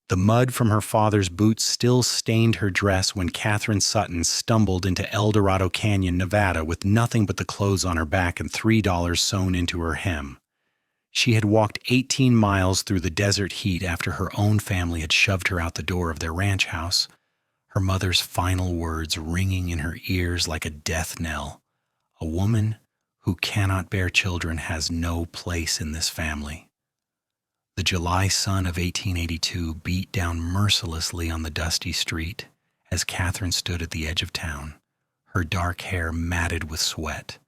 The mud from her father's boots still stained her dress when Katherine Sutton stumbled into Eldorado Canyon, Nevada, with nothing but the clothes on her back and $3 sewn into her hem. She had walked 18 miles through the desert heat after her own family had shoved her out the door of their ranch house, her mother's final words ringing in her ears like a death knell. A woman who cannot bear children has no place in this family. The July sun of 1882 beat down mercilessly on the dusty street as Katherine stood at the edge of town, her dark hair matted with sweat,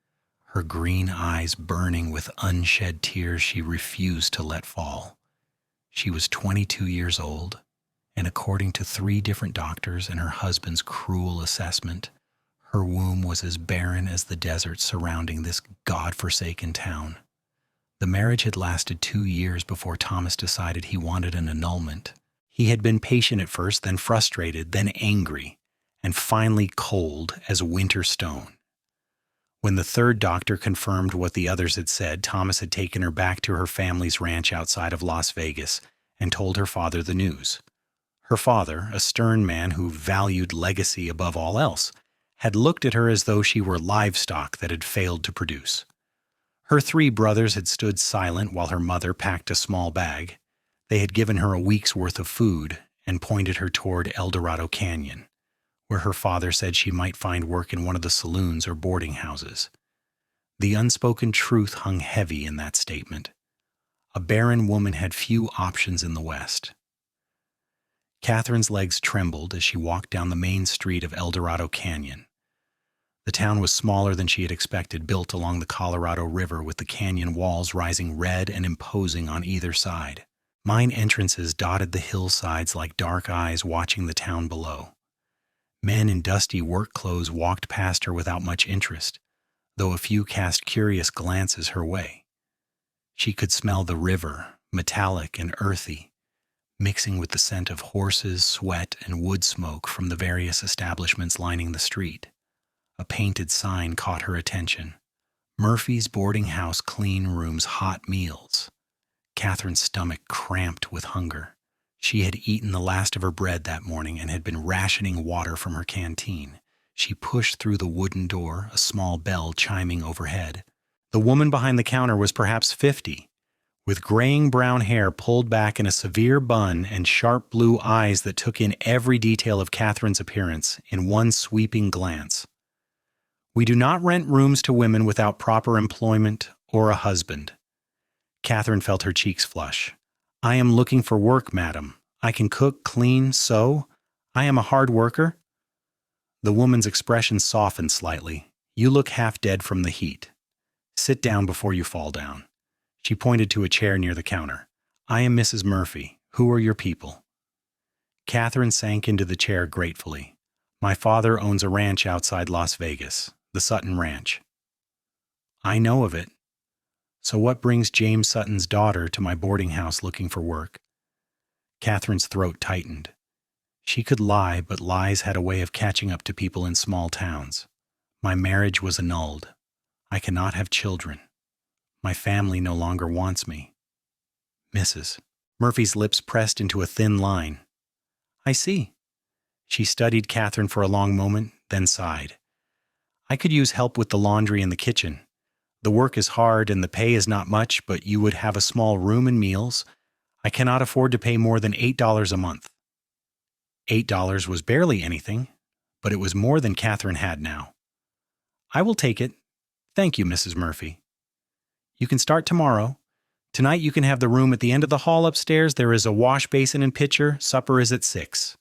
her green eyes burning with unshed tears she refused to let fall. She was 22 years old, and according to 3 different doctors and her husband's cruel assessment, her womb was as barren as the desert surrounding this God-forsaken town. The marriage had lasted 2 years before Thomas decided he wanted an annulment. He had been patient at first, then frustrated, then angry, and finally cold as a winter stone. When the 3rd doctor confirmed what the others had said, Thomas had taken her back to her family's ranch outside of Las Vegas and told her father the news. Her father, a stern man who valued legacy above all else, had looked at her as though she were livestock that had failed to produce. Her 3 brothers had stood silent while her mother packed a small bag. They had given her a week's worth of food and pointed her toward Eldorado Canyon, where her father said she might find work in one of the saloons or boarding houses. The unspoken truth hung heavy in that statement. A barren woman had few options in the West. Katherine's legs trembled as she walked down the main street of Eldorado Canyon. The town was smaller than she had expected, built along the Colorado River with the canyon walls rising red and imposing on either side. Mine entrances dotted the hillsides like dark eyes watching the town below. Men in dusty work clothes walked past her without much interest, though a few cast curious glances her way. She could smell the river, metallic and earthy, mixing with the scent of horses, sweat, and wood smoke from the various establishments lining the street. A painted sign caught her attention. Murphy's Boarding House Clean Rooms Hot Meals. Katherine's stomach cramped with hunger. She had eaten the last of her bread that morning and had been rationing water from her canteen. She pushed through the wooden door, a small bell chiming overhead. The woman behind the counter was perhaps 50, with graying brown hair pulled back in a severe bun and sharp blue eyes that took in every detail of Katherine's appearance in one sweeping glance. "We do not rent rooms to women without proper employment or a husband." Katherine felt her cheeks flush. "I am looking for work, madam. I can cook, clean, sew. I am a hard worker." The woman's expression softened slightly. "You look half dead from the heat. Sit down before you fall down." She pointed to a chair near the counter. "I am Mrs. Murphy. Who are your people?" Katherine sank into the chair gratefully. "My father owns a ranch outside Las Vegas, the Sutton Ranch." "I know of it. So what brings James Sutton's daughter to my boarding house looking for work?" Katherine's throat tightened. She could lie, but lies had a way of catching up to people in small towns. "My marriage was annulled. I cannot have children. My family no longer wants me." "Mrs." Murphy's lips pressed into a thin line. "I see." She studied Katherine for a long moment, then sighed. "I could use help with the laundry in the kitchen. The work is hard and the pay is not much, but you would have a small room and meals. I cannot afford to pay more than $8 a month." $8 was barely anything, but it was more than Katherine had now. "I will take it. Thank you, Mrs. Murphy. You can start tomorrow. Tonight you can have the room at the end of the hall upstairs. There is a wash basin and pitcher. Supper is at 6.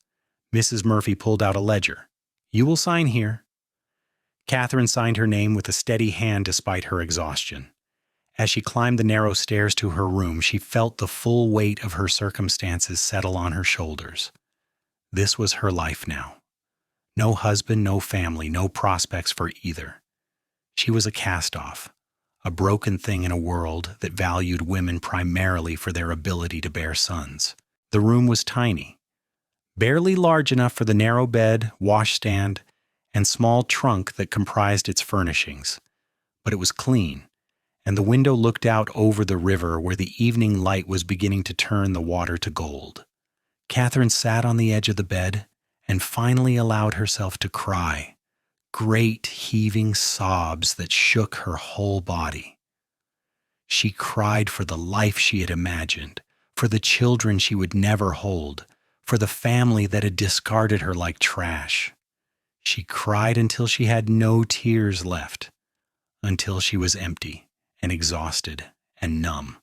Mrs. Murphy pulled out a ledger. "You will sign here." Katherine signed her name with a steady hand despite her exhaustion. As she climbed the narrow stairs to her room, she felt the full weight of her circumstances settle on her shoulders. This was her life now. No husband, no family, no prospects for either. She was a cast-off, a broken thing in a world that valued women primarily for their ability to bear sons. The room was tiny, barely large enough for the narrow bed, washstand, and small trunk that comprised its furnishings, but it was clean, and the window looked out over the river where the evening light was beginning to turn the water to gold. Katherine sat on the edge of the bed and finally allowed herself to cry, great heaving sobs that shook her whole body. She cried for the life she had imagined, for the children she would never hold, for the family that had discarded her like trash. She cried until she had no tears left, until she was empty and exhausted and numb.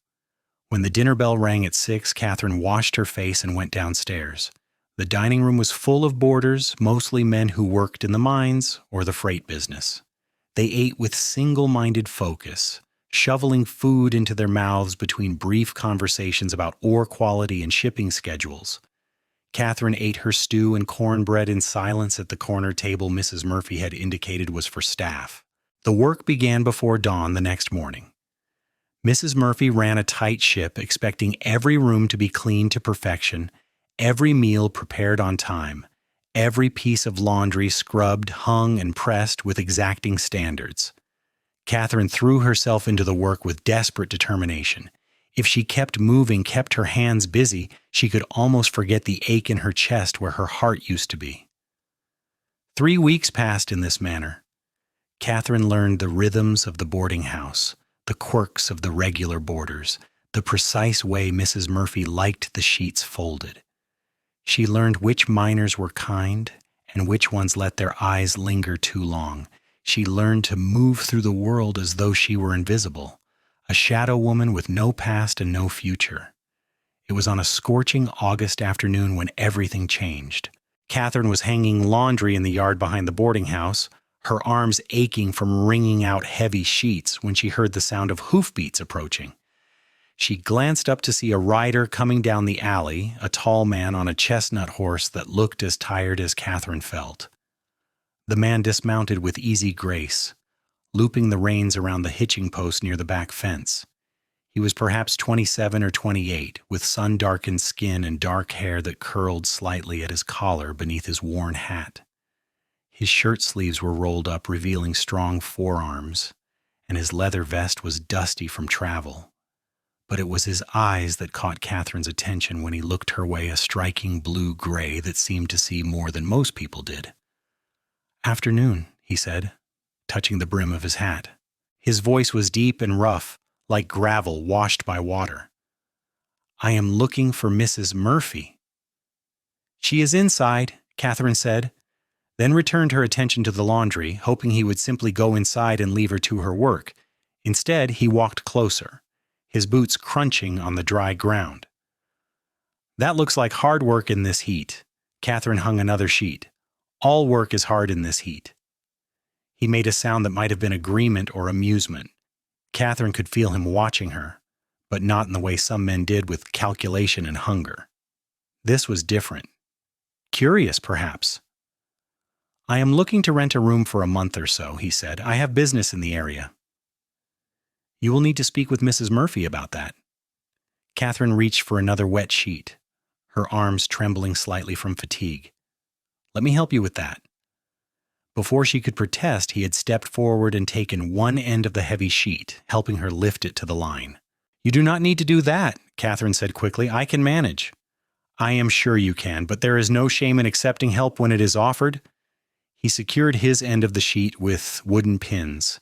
When the dinner bell rang at 6, Katherine washed her face and went downstairs. The dining room was full of boarders, mostly men who worked in the mines or the freight business. They ate with single-minded focus, shoveling food into their mouths between brief conversations about ore quality and shipping schedules. Katherine ate her stew and cornbread in silence at the corner table Mrs. Murphy had indicated was for staff. The work began before dawn the next morning. Mrs. Murphy ran a tight ship, expecting every room to be cleaned to perfection, every meal prepared on time, every piece of laundry scrubbed, hung, and pressed with exacting standards. Katherine threw herself into the work with desperate determination. If she kept moving, kept her hands busy, she could almost forget the ache in her chest where her heart used to be. 3 weeks passed in this manner. Katherine learned the rhythms of the boarding house, the quirks of the regular boarders, the precise way Mrs. Murphy liked the sheets folded. She learned which miners were kind and which ones let their eyes linger too long. She learned to move through the world as though she were invisible, a shadow woman with no past and no future. It was on a scorching August afternoon when everything changed. Katherine was hanging laundry in the yard behind the boarding house, her arms aching from wringing out heavy sheets when she heard the sound of hoofbeats approaching. She glanced up to see a rider coming down the alley, a tall man on a chestnut horse that looked as tired as Katherine felt. The man dismounted with easy grace, looping the reins around the hitching post near the back fence. He was perhaps 27 or 28, with sun-darkened skin and dark hair that curled slightly at his collar beneath his worn hat. His shirt sleeves were rolled up, revealing strong forearms, and his leather vest was dusty from travel. But it was his eyes that caught Katherine's attention when he looked her way, a striking blue-gray that seemed to see more than most people did. "Afternoon," he said, touching the brim of his hat. His voice was deep and rough, like gravel washed by water. "I am looking for Mrs. Murphy." "She is inside," Katherine said, then returned her attention to the laundry, hoping he would simply go inside and leave her to her work. Instead, he walked closer, his boots crunching on the dry ground. "That looks like hard work in this heat." Katherine hung another sheet. "All work is hard in this heat." He made a sound that might have been agreement or amusement. Katherine could feel him watching her, but not in the way some men did with calculation and hunger. This was different. Curious, perhaps. "I am looking to rent a room for a month or so," he said. "I have business in the area." "You will need to speak with Mrs. Murphy about that." Katherine reached for another wet sheet, her arms trembling slightly from fatigue. "Let me help you with that." Before she could protest, he had stepped forward and taken one end of the heavy sheet, helping her lift it to the line. "You do not need to do that," Katherine said quickly. "I can manage." "I am sure you can, but there is no shame in accepting help when it is offered." He secured his end of the sheet with wooden pins,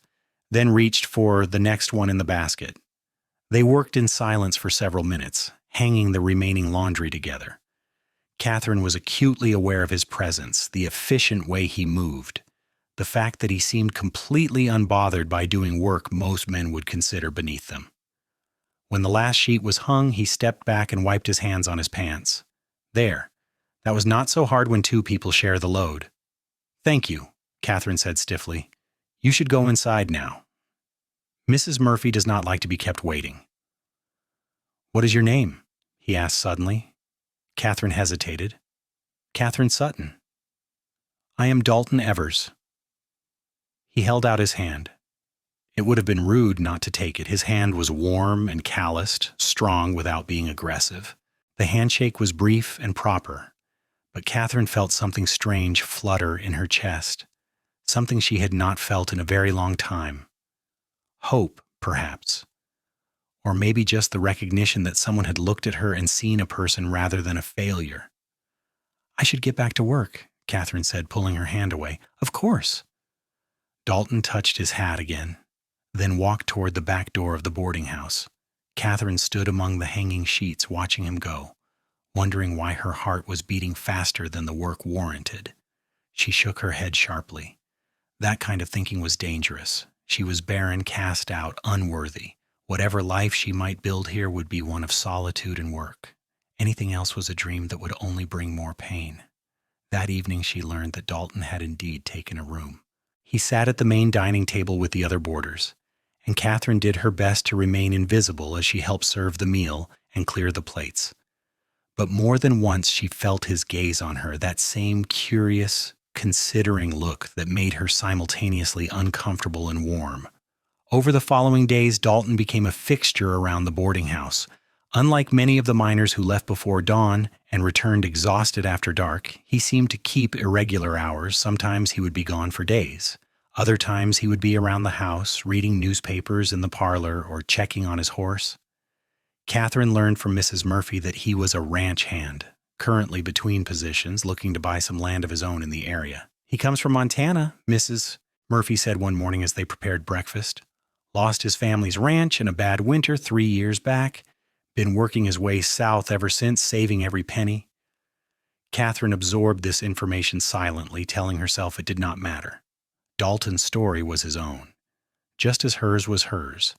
then reached for the next one in the basket. They worked in silence for several minutes, hanging the remaining laundry together. Katherine was acutely aware of his presence, the efficient way he moved, the fact that he seemed completely unbothered by doing work most men would consider beneath them. When the last sheet was hung, he stepped back and wiped his hands on his pants. "There. That was not so hard when two people share the load." "Thank you," Katherine said stiffly. "You should go inside now." Mrs. Murphy does not like to be kept waiting. "What is your name?" he asked suddenly. Katherine hesitated. "Katherine Sutton." "I am Dalton Evers." He held out his hand. It would have been rude not to take it. His hand was warm and calloused, strong without being aggressive. The handshake was brief and proper, but Katherine felt something strange flutter in her chest, something she had not felt in a very long time. Hope, perhaps. Or maybe just the recognition that someone had looked at her and seen a person rather than a failure. I should get back to work, Katherine said, pulling her hand away. Of course. Dalton touched his hat again, then walked toward the back door of the boarding house. Katherine stood among the hanging sheets watching him go, wondering why her heart was beating faster than the work warranted. She shook her head sharply. That kind of thinking was dangerous. She was barren, cast out, unworthy. Whatever life she might build here would be one of solitude and work. Anything else was a dream that would only bring more pain. That evening she learned that Dalton had indeed taken a room. He sat at the main dining table with the other boarders, and Katherine did her best to remain invisible as she helped serve the meal and clear the plates. But more than once she felt his gaze on her, that same curious, considering look that made her simultaneously uncomfortable and warm. Over the following days, Dalton became a fixture around the boarding house. Unlike many of the miners who left before dawn and returned exhausted after dark, he seemed to keep irregular hours. Sometimes he would be gone for days. Other times he would be around the house, reading newspapers in the parlor or checking on his horse. Katherine learned from Mrs. Murphy that he was a ranch hand, currently between positions, looking to buy some land of his own in the area. He comes from Montana, Mrs. Murphy said one morning as they prepared breakfast. Lost his family's ranch in a bad winter 3 years back. Been working his way south ever since, saving every penny. Katherine absorbed this information silently, telling herself it did not matter. Dalton's story was his own, just as hers was hers,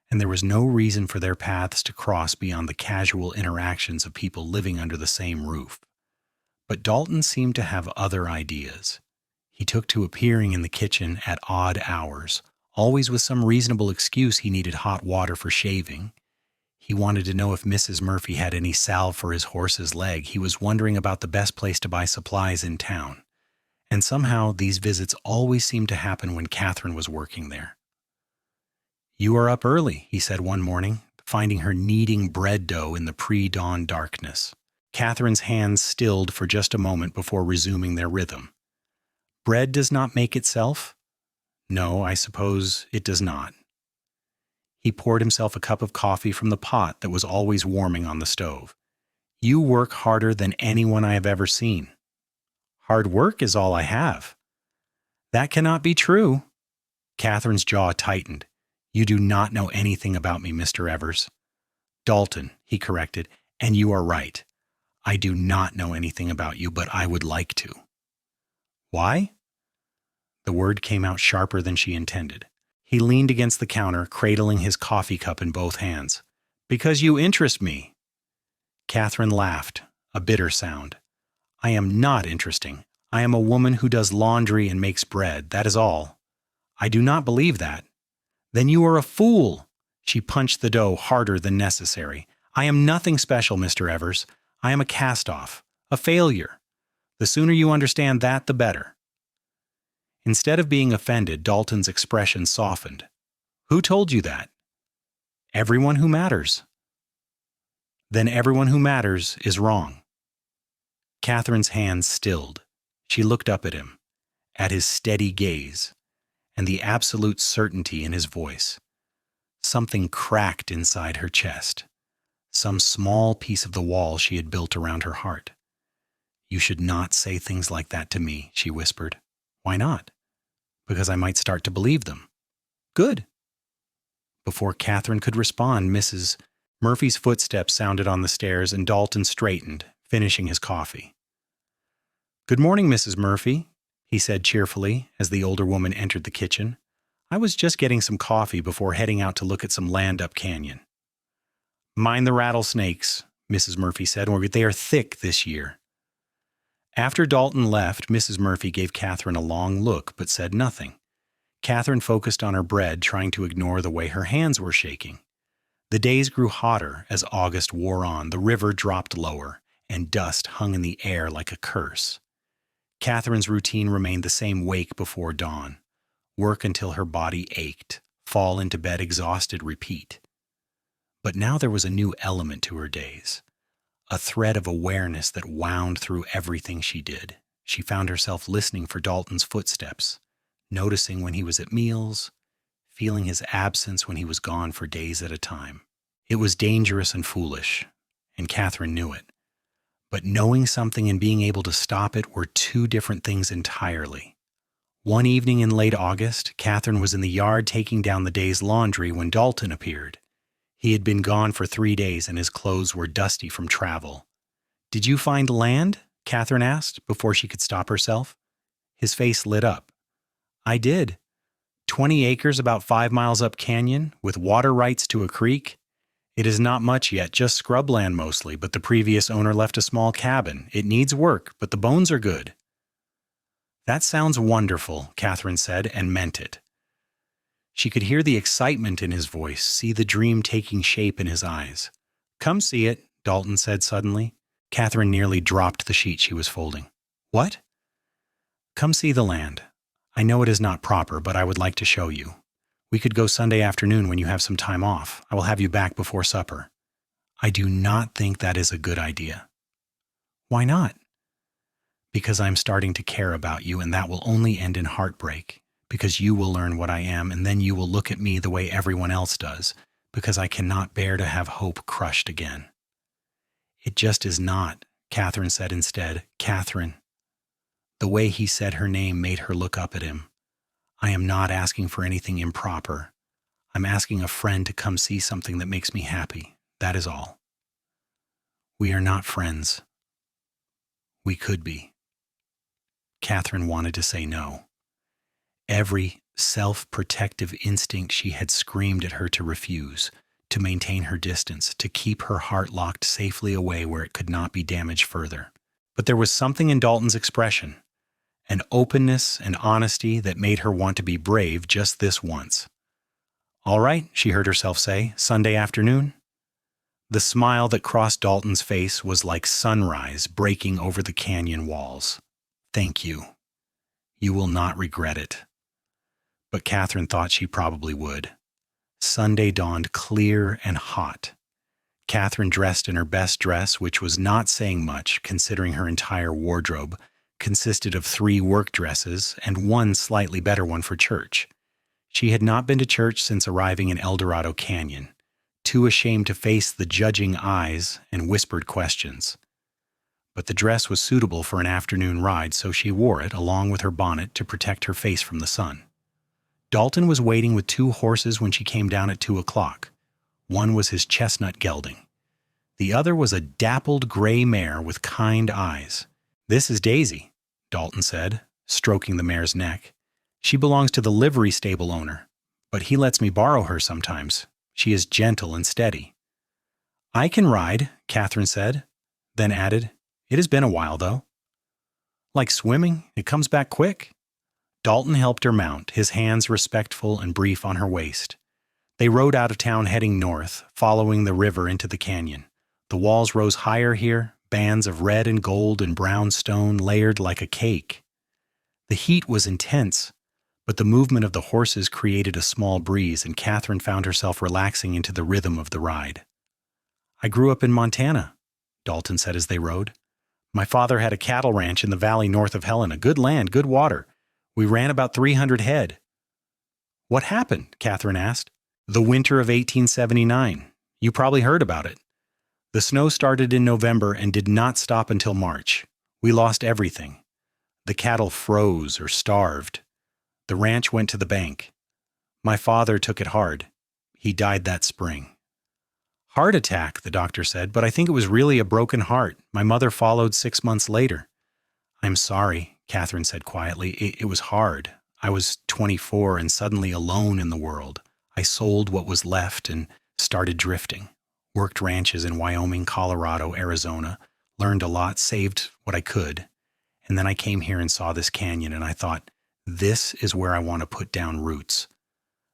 and there was no reason for their paths to cross beyond the casual interactions of people living under the same roof. But Dalton seemed to have other ideas. He took to appearing in the kitchen at odd hours, always with some reasonable excuse. He needed hot water for shaving. He wanted to know if Mrs. Murphy had any salve for his horse's leg. He was wondering about the best place to buy supplies in town. And somehow these visits always seemed to happen when Katherine was working there. "You are up early," he said one morning, finding her kneading bread dough in the pre-dawn darkness. Katherine's hands stilled for just a moment before resuming their rhythm. "Bread does not make itself?" "No, I suppose it does not." He poured himself a cup of coffee from the pot that was always warming on the stove. "You work harder than anyone I have ever seen." "Hard work is all I have." "That cannot be true." Katherine's jaw tightened. "You do not know anything about me, Mr. Evers." "Dalton," he corrected, "and you are right. I do not know anything about you, but I would like to." "Why?" The word came out sharper than she intended. He leaned against the counter, cradling his coffee cup in both hands. "Because you interest me." Katherine laughed, a bitter sound. "I am not interesting. I am a woman who does laundry and makes bread, that is all." "I do not believe that." "Then you are a fool." She punched the dough harder than necessary. "I am nothing special, Mr. Evers. I am a cast-off, a failure. The sooner you understand that, the better." Instead of being offended, Dalton's expression softened. "Who told you that?" "Everyone who matters." "Then everyone who matters is wrong." Katherine's hands stilled. She looked up at him, at his steady gaze, and the absolute certainty in his voice. Something cracked inside her chest, some small piece of the wall she had built around her heart. "You should not say things like that to me," she whispered. "Why not?" "Because I might start to believe them." "Good." Before Katherine could respond, Mrs. Murphy's footsteps sounded on the stairs, and Dalton straightened, finishing his coffee. "Good morning, Mrs. Murphy," he said cheerfully as the older woman entered the kitchen. "I was just getting some coffee before heading out to look at some land up canyon." "Mind the rattlesnakes," Mrs. Murphy said, "or they are thick this year." After Dalton left, Mrs. Murphy gave Katherine a long look but said nothing. Katherine focused on her bread, trying to ignore the way her hands were shaking. The days grew hotter as August wore on. The river dropped lower, and dust hung in the air like a curse. Katherine's routine remained the same: wake before dawn, work until her body ached, fall into bed exhausted, repeat. But now there was a new element to her days, a thread of awareness that wound through everything she did. She found herself listening for Dalton's footsteps, noticing when he was at meals, feeling his absence when he was gone for days at a time. It was dangerous and foolish, and Katherine knew it. But knowing something and being able to stop it were two different things entirely. One evening in late August, Katherine was in the yard taking down the day's laundry when Dalton appeared. He had been gone for 3 days and his clothes were dusty from travel. "Did you find land?" Katherine asked before she could stop herself. His face lit up. "I did. 20 acres about 5 miles up canyon, with water rights to a creek. It is not much yet, just scrubland mostly, but the previous owner left a small cabin. It needs work, but the bones are good." "That sounds wonderful," Katherine said, and meant it. She could hear the excitement in his voice, see the dream taking shape in his eyes. "Come see it," Dalton said suddenly. Katherine nearly dropped the sheet she was folding. "What?" "Come see the land. I know it is not proper, but I would like to show you. We could go Sunday afternoon when you have some time off. I will have you back before supper." "I do not think that is a good idea." "Why not?" "Because I'm starting to care about you, and that will only end in heartbreak. Because you will learn what I am, and then you will look at me the way everyone else does, because I cannot bear to have hope crushed again." "It just is not," Katherine said instead. "Katherine." The way he said her name made her look up at him. "I am not asking for anything improper. I'm asking a friend to come see something that makes me happy. That is all." "We are not friends." "We could be." Katherine wanted to say no. Every self-protective instinct she had screamed at her to refuse, to maintain her distance, to keep her heart locked safely away where it could not be damaged further. But there was something in Dalton's expression, an openness and honesty that made her want to be brave just this once. "All right," she heard herself say, "Sunday afternoon?" The smile that crossed Dalton's face was like sunrise breaking over the canyon walls. "Thank you. You will not regret it." But Katherine thought she probably would. Sunday dawned clear and hot. Katherine, dressed in her best dress, which was not saying much considering her entire wardrobe, consisted of 3 work dresses and one slightly better one for church. She had not been to church since arriving in Eldorado Canyon, too ashamed to face the judging eyes and whispered questions. But the dress was suitable for an afternoon ride, so she wore it along with her bonnet to protect her face from the sun. Dalton was waiting with 2 horses when she came down at 2 o'clock. One was his chestnut gelding. The other was a dappled gray mare with kind eyes. "This is Daisy," Dalton said, stroking the mare's neck. "She belongs to the livery stable owner, but he lets me borrow her sometimes. She is gentle and steady." "I can ride," Katherine said, then added, "It has been a while, though." "Like swimming, it comes back quick." Dalton helped her mount, his hands respectful and brief on her waist. They rode out of town heading north, following the river into the canyon. The walls rose higher here, bands of red and gold and brown stone layered like a cake. The heat was intense, but the movement of the horses created a small breeze, and Katherine found herself relaxing into the rhythm of the ride. "I grew up in Montana," Dalton said as they rode. "My father had a cattle ranch in the valley north of Helena. Good land, good water. We ran about 300 head. "What happened?" Katherine asked. "The winter of 1879. You probably heard about it. The snow started in November and did not stop until March. We lost everything. The cattle froze or starved. The ranch went to the bank. My father took it hard. He died that spring." "Heart attack," the doctor said, "but I think it was really a broken heart. My mother followed 6 months later." "I'm sorry," Katherine said quietly. It was hard. I was 24 and suddenly alone in the world. I sold what was left and started drifting. Worked ranches in Wyoming, Colorado, Arizona. Learned a lot, saved what I could. And then I came here and saw this canyon, and I thought, this is where I want to put down roots.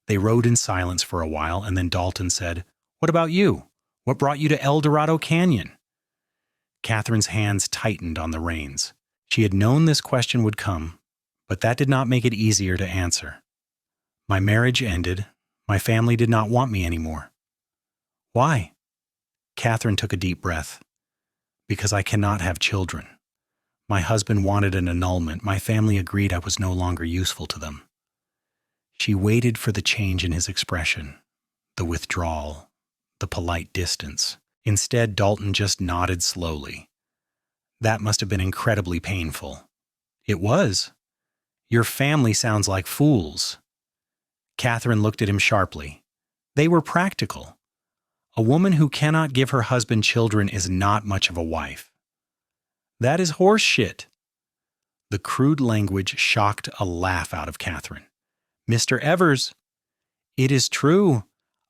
They rode in silence for a while, and then Dalton said, "What about you? What brought you to Eldorado Canyon?" Katherine's hands tightened on the reins. She had known this question would come, but that did not make it easier to answer. "My marriage ended. My family did not want me anymore." "Why?" Katherine took a deep breath. "Because I cannot have children. My husband wanted an annulment. My family agreed I was no longer useful to them." She waited for the change in his expression, the withdrawal, the polite distance. Instead, Dalton just nodded slowly. That must have been incredibly painful. It was. Your family sounds like fools. Katherine looked at him sharply. They were practical. A woman who cannot give her husband children is not much of a wife. That is horse shit. The crude language shocked a laugh out of Katherine. Mr. Evers, it is true.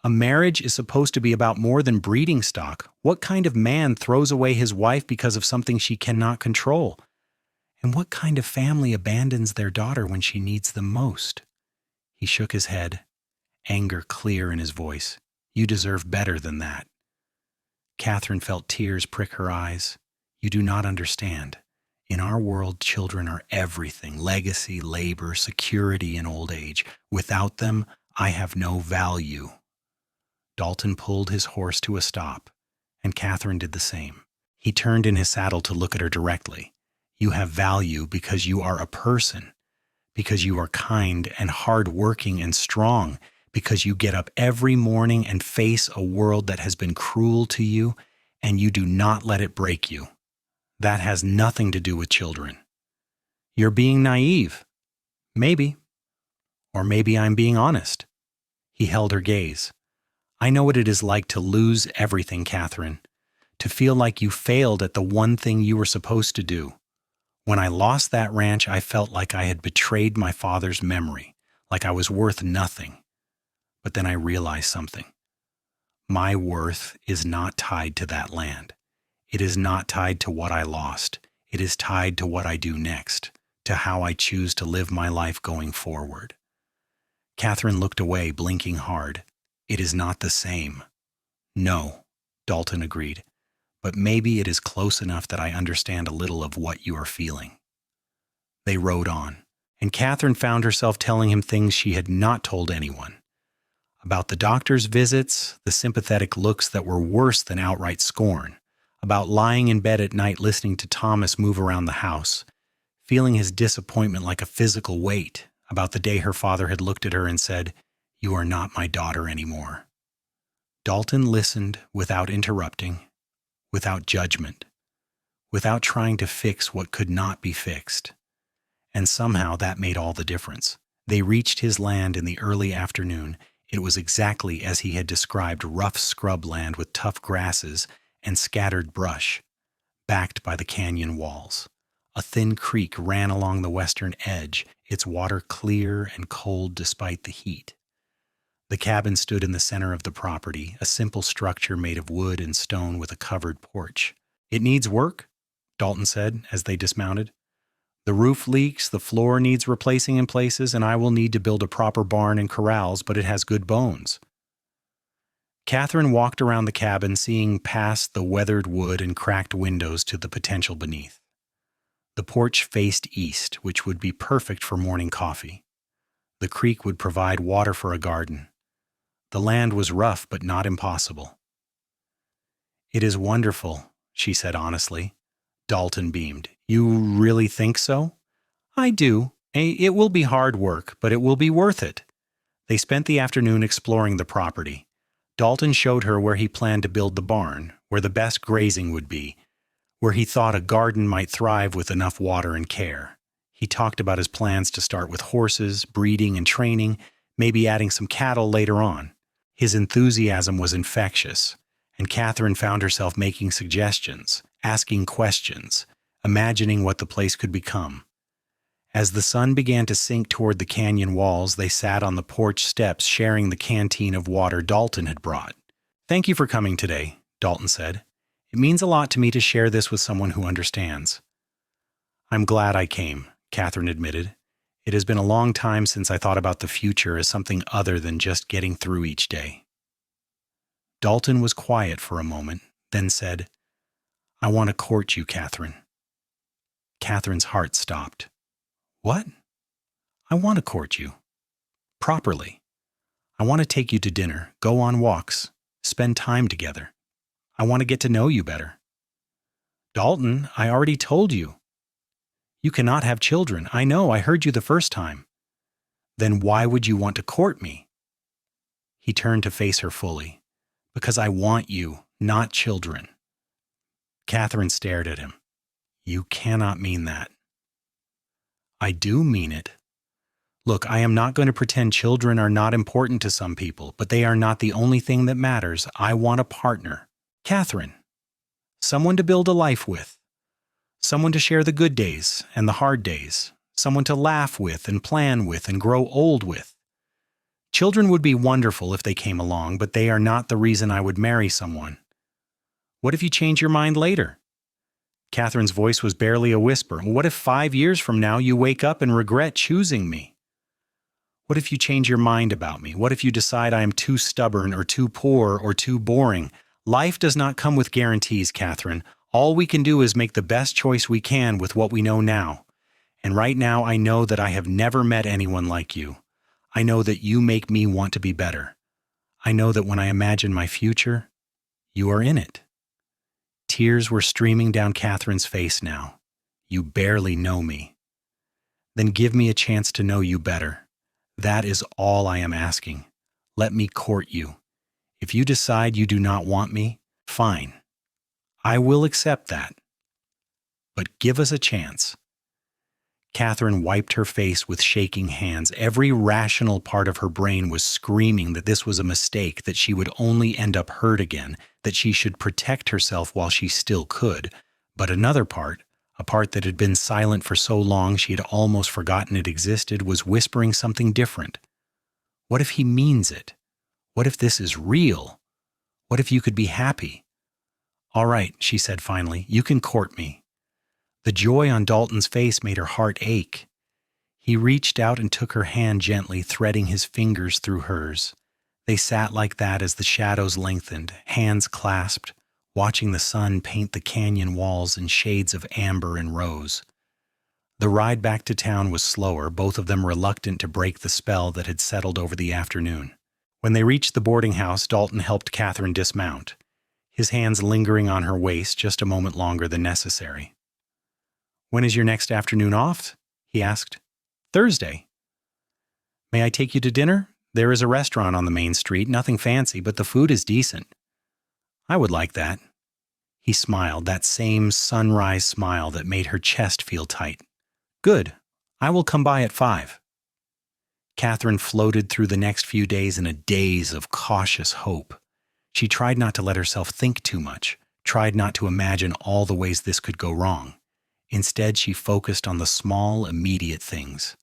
A marriage is supposed to be about more than breeding stock. What kind of man throws away his wife because of something she cannot control? And what kind of family abandons their daughter when she needs them most? He shook his head, anger clear in his voice. You deserve better than that. Katherine felt tears prick her eyes. You do not understand. In our world, children are everything: legacy, labor, security in old age. Without them, I have no value. Dalton pulled his horse to a stop, and Katherine did the same. He turned in his saddle to look at her directly. You have value because you are a person, because you are kind and hard-working and strong, because you get up every morning and face a world that has been cruel to you, and you do not let it break you. That has nothing to do with children. You're being naive. Maybe. Or maybe I'm being honest. He held her gaze. I know what it is like to lose everything, Katherine, to feel like you failed at the one thing you were supposed to do. When I lost that ranch, I felt like I had betrayed my father's memory, like I was worth nothing. But then I realized something. My worth is not tied to that land. It is not tied to what I lost. It is tied to what I do next, to how I choose to live my life going forward. Katherine looked away, blinking hard. It is not the same. No, Dalton agreed, but maybe it is close enough that I understand a little of what you are feeling. They rode on, and Katherine found herself telling him things she had not told anyone. About the doctor's visits, the sympathetic looks that were worse than outright scorn, about lying in bed at night listening to Thomas move around the house, feeling his disappointment like a physical weight, about the day her father had looked at her and said, "You are not my daughter anymore." Dalton listened without interrupting, without judgment, without trying to fix what could not be fixed. And somehow that made all the difference. They reached his land in the early afternoon. It was exactly as he had described: rough scrub land with tough grasses and scattered brush, backed by the canyon walls. A thin creek ran along the western edge, its water clear and cold despite the heat. The cabin stood in the center of the property, a simple structure made of wood and stone with a covered porch. It needs work, Dalton said as they dismounted. The roof leaks, the floor needs replacing in places, and I will need to build a proper barn and corrals, but it has good bones. Katherine walked around the cabin, seeing past the weathered wood and cracked windows to the potential beneath. The porch faced east, which would be perfect for morning coffee. The creek would provide water for a garden. The land was rough, but not impossible. It is wonderful, she said honestly. Dalton beamed. You really think so? I do. It will be hard work, but it will be worth it. They spent the afternoon exploring the property. Dalton showed her where he planned to build the barn, where the best grazing would be, where he thought a garden might thrive with enough water and care. He talked about his plans to start with horses, breeding and training, maybe adding some cattle later on. His enthusiasm was infectious, and Katherine found herself making suggestions, asking questions, imagining what the place could become. As the sun began to sink toward the canyon walls, they sat on the porch steps sharing the canteen of water Dalton had brought. "Thank you for coming today," Dalton said. "It means a lot to me to share this with someone who understands." "I'm glad I came," Katherine admitted. "It has been a long time since I thought about the future as something other than just getting through each day." Dalton was quiet for a moment, then said, "I want to court you, Katherine." Katherine's heart stopped. "What?" "I want to court you. Properly. I want to take you to dinner, go on walks, spend time together. I want to get to know you better." "Dalton, I already told you." "You cannot have children. I know, I heard you the first time." "Then why would you want to court me?" He turned to face her fully. "Because I want you, not children." Katherine stared at him. You cannot mean that. I do mean it. Look, I am not going to pretend children are not important to some people, but they are not the only thing that matters. I want a partner. Katherine. Someone to build a life with. Someone to share the good days and the hard days. Someone to laugh with and plan with and grow old with. Children would be wonderful if they came along, but they are not the reason I would marry someone. What if you change your mind later? Catherine's voice was barely a whisper. What if 5 years from now you wake up and regret choosing me? What if you change your mind about me? What if you decide I am too stubborn or too poor or too boring? Life does not come with guarantees, Katherine. All we can do is make the best choice we can with what we know now. And right now I know that I have never met anyone like you. I know that you make me want to be better. I know that when I imagine my future, you are in it. Tears were streaming down Catherine's face now. You barely know me. Then give me a chance to know you better. That is all I am asking. Let me court you. If you decide you do not want me, fine. I will accept that. But give us a chance. Katherine wiped her face with shaking hands. Every rational part of her brain was screaming that this was a mistake, that she would only end up hurt again, that she should protect herself while she still could. But another part, a part that had been silent for so long she had almost forgotten it existed, was whispering something different. What if he means it? What if this is real? What if you could be happy? All right, she said finally, you can court me. The joy on Dalton's face made her heart ache. He reached out and took her hand gently, threading his fingers through hers. They sat like that as the shadows lengthened, hands clasped, watching the sun paint the canyon walls in shades of amber and rose. The ride back to town was slower, both of them reluctant to break the spell that had settled over the afternoon. When they reached the boarding house, Dalton helped Katherine dismount, his hands lingering on her waist just a moment longer than necessary. When is your next afternoon off? He asked. Thursday. May I take you to dinner? There is a restaurant on the main street, nothing fancy, but the food is decent. I would like that. He smiled, that same sunrise smile that made her chest feel tight. Good. I will come by at 5. Katherine floated through the next few days in a daze of cautious hope. She tried not to let herself think too much, tried not to imagine all the ways this could go wrong. Instead, she focused on the small, immediate things.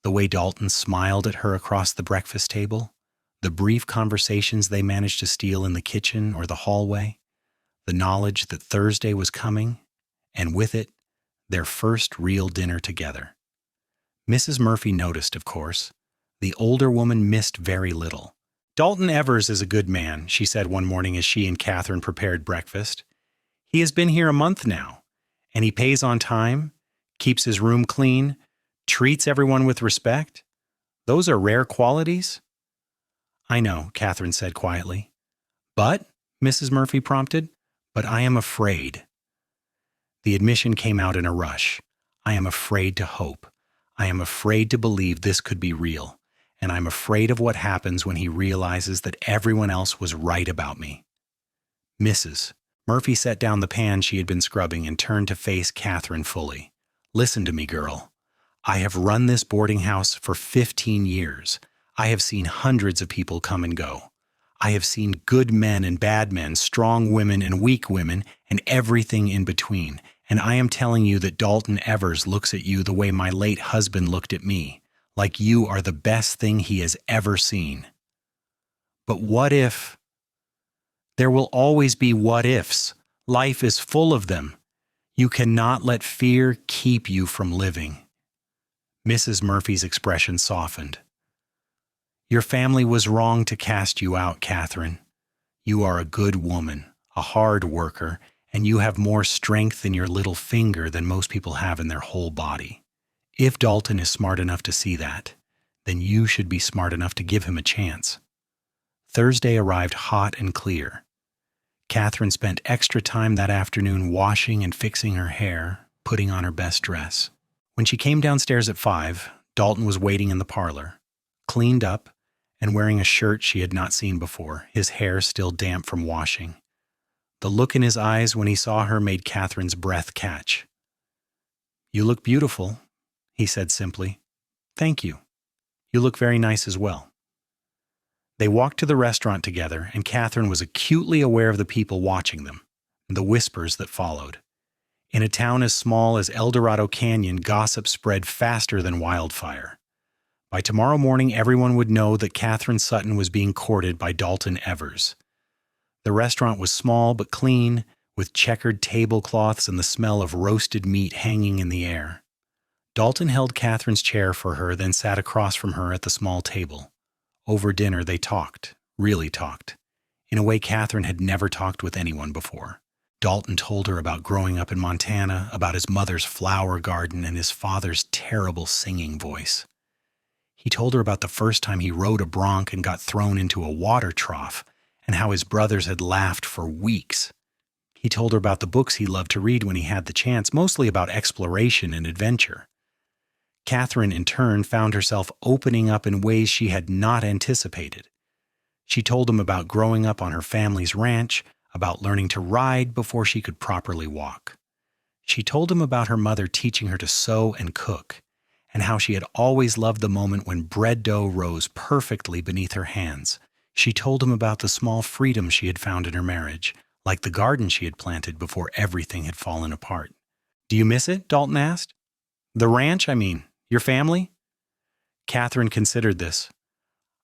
The way Dalton smiled at her across the breakfast table, the brief conversations they managed to steal in the kitchen or the hallway, the knowledge that Thursday was coming, and with it, their first real dinner together. Mrs. Murphy noticed, of course. The older woman missed very little. Dalton Evers is a good man, she said one morning as she and Katherine prepared breakfast. He has been here a month now. And he pays on time, keeps his room clean, treats everyone with respect. Those are rare qualities. I know, Katherine said quietly. But, Mrs. Murphy prompted, but I am afraid. The admission came out in a rush. I am afraid to hope. I am afraid to believe this could be real. And I'm afraid of what happens when he realizes that everyone else was right about me. Mrs. Murphy set down the pan she had been scrubbing and turned to face Katherine fully. Listen to me, girl. I have run this boarding house for 15 years. I have seen hundreds of people come and go. I have seen good men and bad men, strong women and weak women, and everything in between. And I am telling you that Dalton Evers looks at you the way my late husband looked at me, like you are the best thing he has ever seen. But what if? There will always be what ifs. Life is full of them. You cannot let fear keep you from living. Mrs. Murphy's expression softened. Your family was wrong to cast you out, Katherine. You are a good woman, a hard worker, and you have more strength in your little finger than most people have in their whole body. If Dalton is smart enough to see that, then you should be smart enough to give him a chance. Thursday arrived hot and clear. Katherine spent extra time that afternoon washing and fixing her hair, putting on her best dress. When she came downstairs at 5, Dalton was waiting in the parlor, cleaned up and wearing a shirt she had not seen before, his hair still damp from washing. The look in his eyes when he saw her made Katherine's breath catch. "You look beautiful," he said simply. "Thank you. You look very nice as well." They walked to the restaurant together, and Katherine was acutely aware of the people watching them, and the whispers that followed. In a town as small as Eldorado Canyon, gossip spread faster than wildfire. By tomorrow morning, everyone would know that Katherine Sutton was being courted by Dalton Evers. The restaurant was small but clean, with checkered tablecloths and the smell of roasted meat hanging in the air. Dalton held Katherine's chair for her, then sat across from her at the small table. Over dinner, they talked, really talked, in a way Katherine had never talked with anyone before. Dalton told her about growing up in Montana, about his mother's flower garden and his father's terrible singing voice. He told her about the first time he rode a bronc and got thrown into a water trough, and how his brothers had laughed for weeks. He told her about the books he loved to read when he had the chance, mostly about exploration and adventure. Katherine, in turn, found herself opening up in ways she had not anticipated. She told him about growing up on her family's ranch, about learning to ride before she could properly walk. She told him about her mother teaching her to sew and cook, and how she had always loved the moment when bread dough rose perfectly beneath her hands. She told him about the small freedom she had found in her marriage, like the garden she had planted before everything had fallen apart. "Do you miss it?" Dalton asked. "The ranch, I mean. Your family?" Katherine considered this.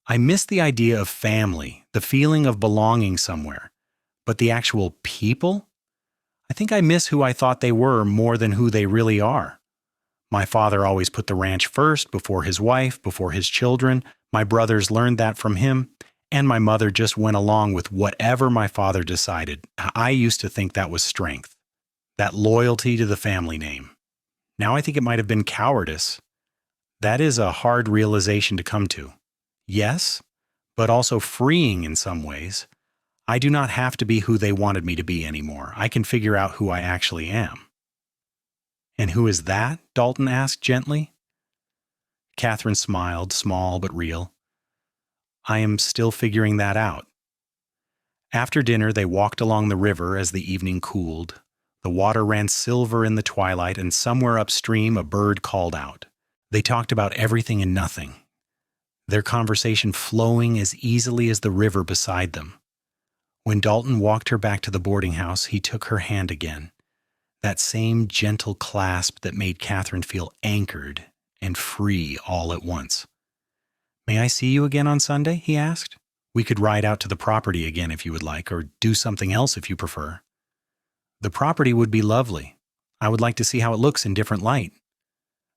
"I miss the idea of family, the feeling of belonging somewhere. But the actual people? I think I miss who I thought they were more than who they really are. My father always put the ranch first, before his wife, before his children. My brothers learned that from him, and my mother just went along with whatever my father decided. I used to think that was strength, that loyalty to the family name. Now I think it might have been cowardice. That is a hard realization to come to. Yes, but also freeing in some ways. I do not have to be who they wanted me to be anymore. I can figure out who I actually am." "And who is that?" Dalton asked gently. Katherine smiled, small but real. "I am still figuring that out." After dinner, they walked along the river as the evening cooled. The water ran silver in the twilight, and somewhere upstream a bird called out. They talked about everything and nothing, their conversation flowing as easily as the river beside them. When Dalton walked her back to the boarding house, he took her hand again, that same gentle clasp that made Katherine feel anchored and free all at once. "May I see you again on Sunday?" he asked. "We could ride out to the property again if you would like, or do something else if you prefer." "The property would be lovely. I would like to see how it looks in different light."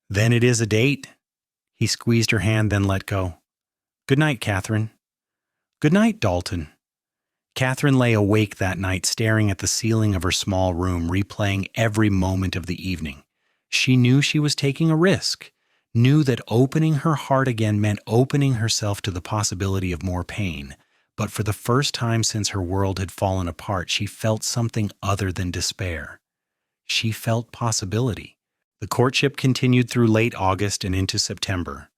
"Then it is a date." He squeezed her hand, then let go. "Good night, Katherine." "Good night, Dalton." Katherine lay awake that night, staring at the ceiling of her small room, replaying every moment of the evening. She knew she was taking a risk, knew that opening her heart again meant opening herself to the possibility of more pain. But for the first time since her world had fallen apart, she felt something other than despair. She felt possibility. The courtship continued through late August and into September.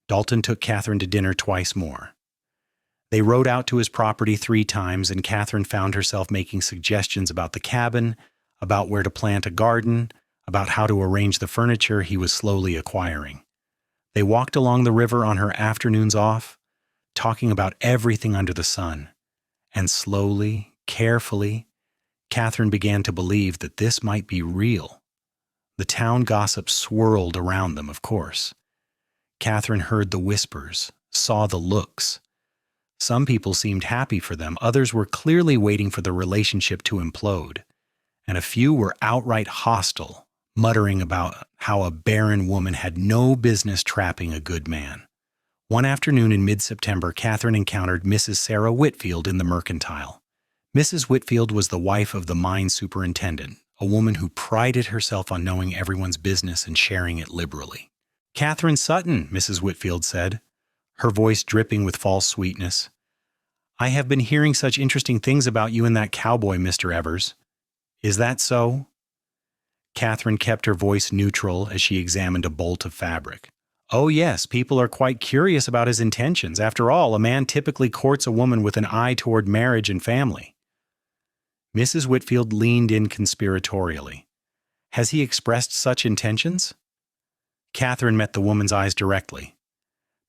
Dalton took Katherine to dinner twice more. They rode out to his property 3 times, and Katherine found herself making suggestions about the cabin, about where to plant a garden, about how to arrange the furniture he was slowly acquiring. They walked along the river on her afternoons off, talking about everything under the sun. And slowly, carefully, Katherine began to believe that this might be real. The town gossip swirled around them, of course. Katherine heard the whispers, saw the looks. Some people seemed happy for them, others were clearly waiting for the relationship to implode, and a few were outright hostile, muttering about how a barren woman had no business trapping a good man. One afternoon in mid-September, Katherine encountered Mrs. Sarah Whitfield in the Mercantile. Mrs. Whitfield was the wife of the mine superintendent, a woman who prided herself on knowing everyone's business and sharing it liberally. "Katherine Sutton," Mrs. Whitfield said, her voice dripping with false sweetness. "I have been hearing such interesting things about you and that cowboy, Mr. Evers. Is that so?" Katherine kept her voice neutral as she examined a bolt of fabric. "Oh yes, people are quite curious about his intentions. After all, a man typically courts a woman with an eye toward marriage and family." Mrs. Whitfield leaned in conspiratorially. Has he expressed such intentions? Katherine met the woman's eyes directly.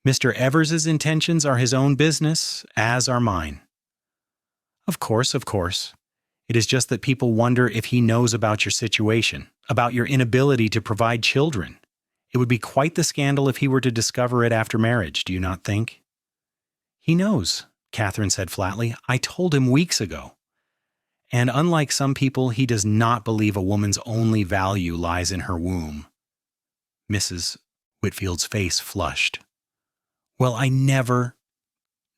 Mr. Evers's intentions are his own business, as are mine. Of course, of course. It is just that people wonder if he knows about your situation, about your inability to provide children. It would be quite the scandal if he were to discover it after marriage, do you not think? He knows, Katherine said flatly. I told him weeks ago. And unlike some people, he does not believe a woman's only value lies in her womb. Mrs. Whitfield's face flushed. Well, I never...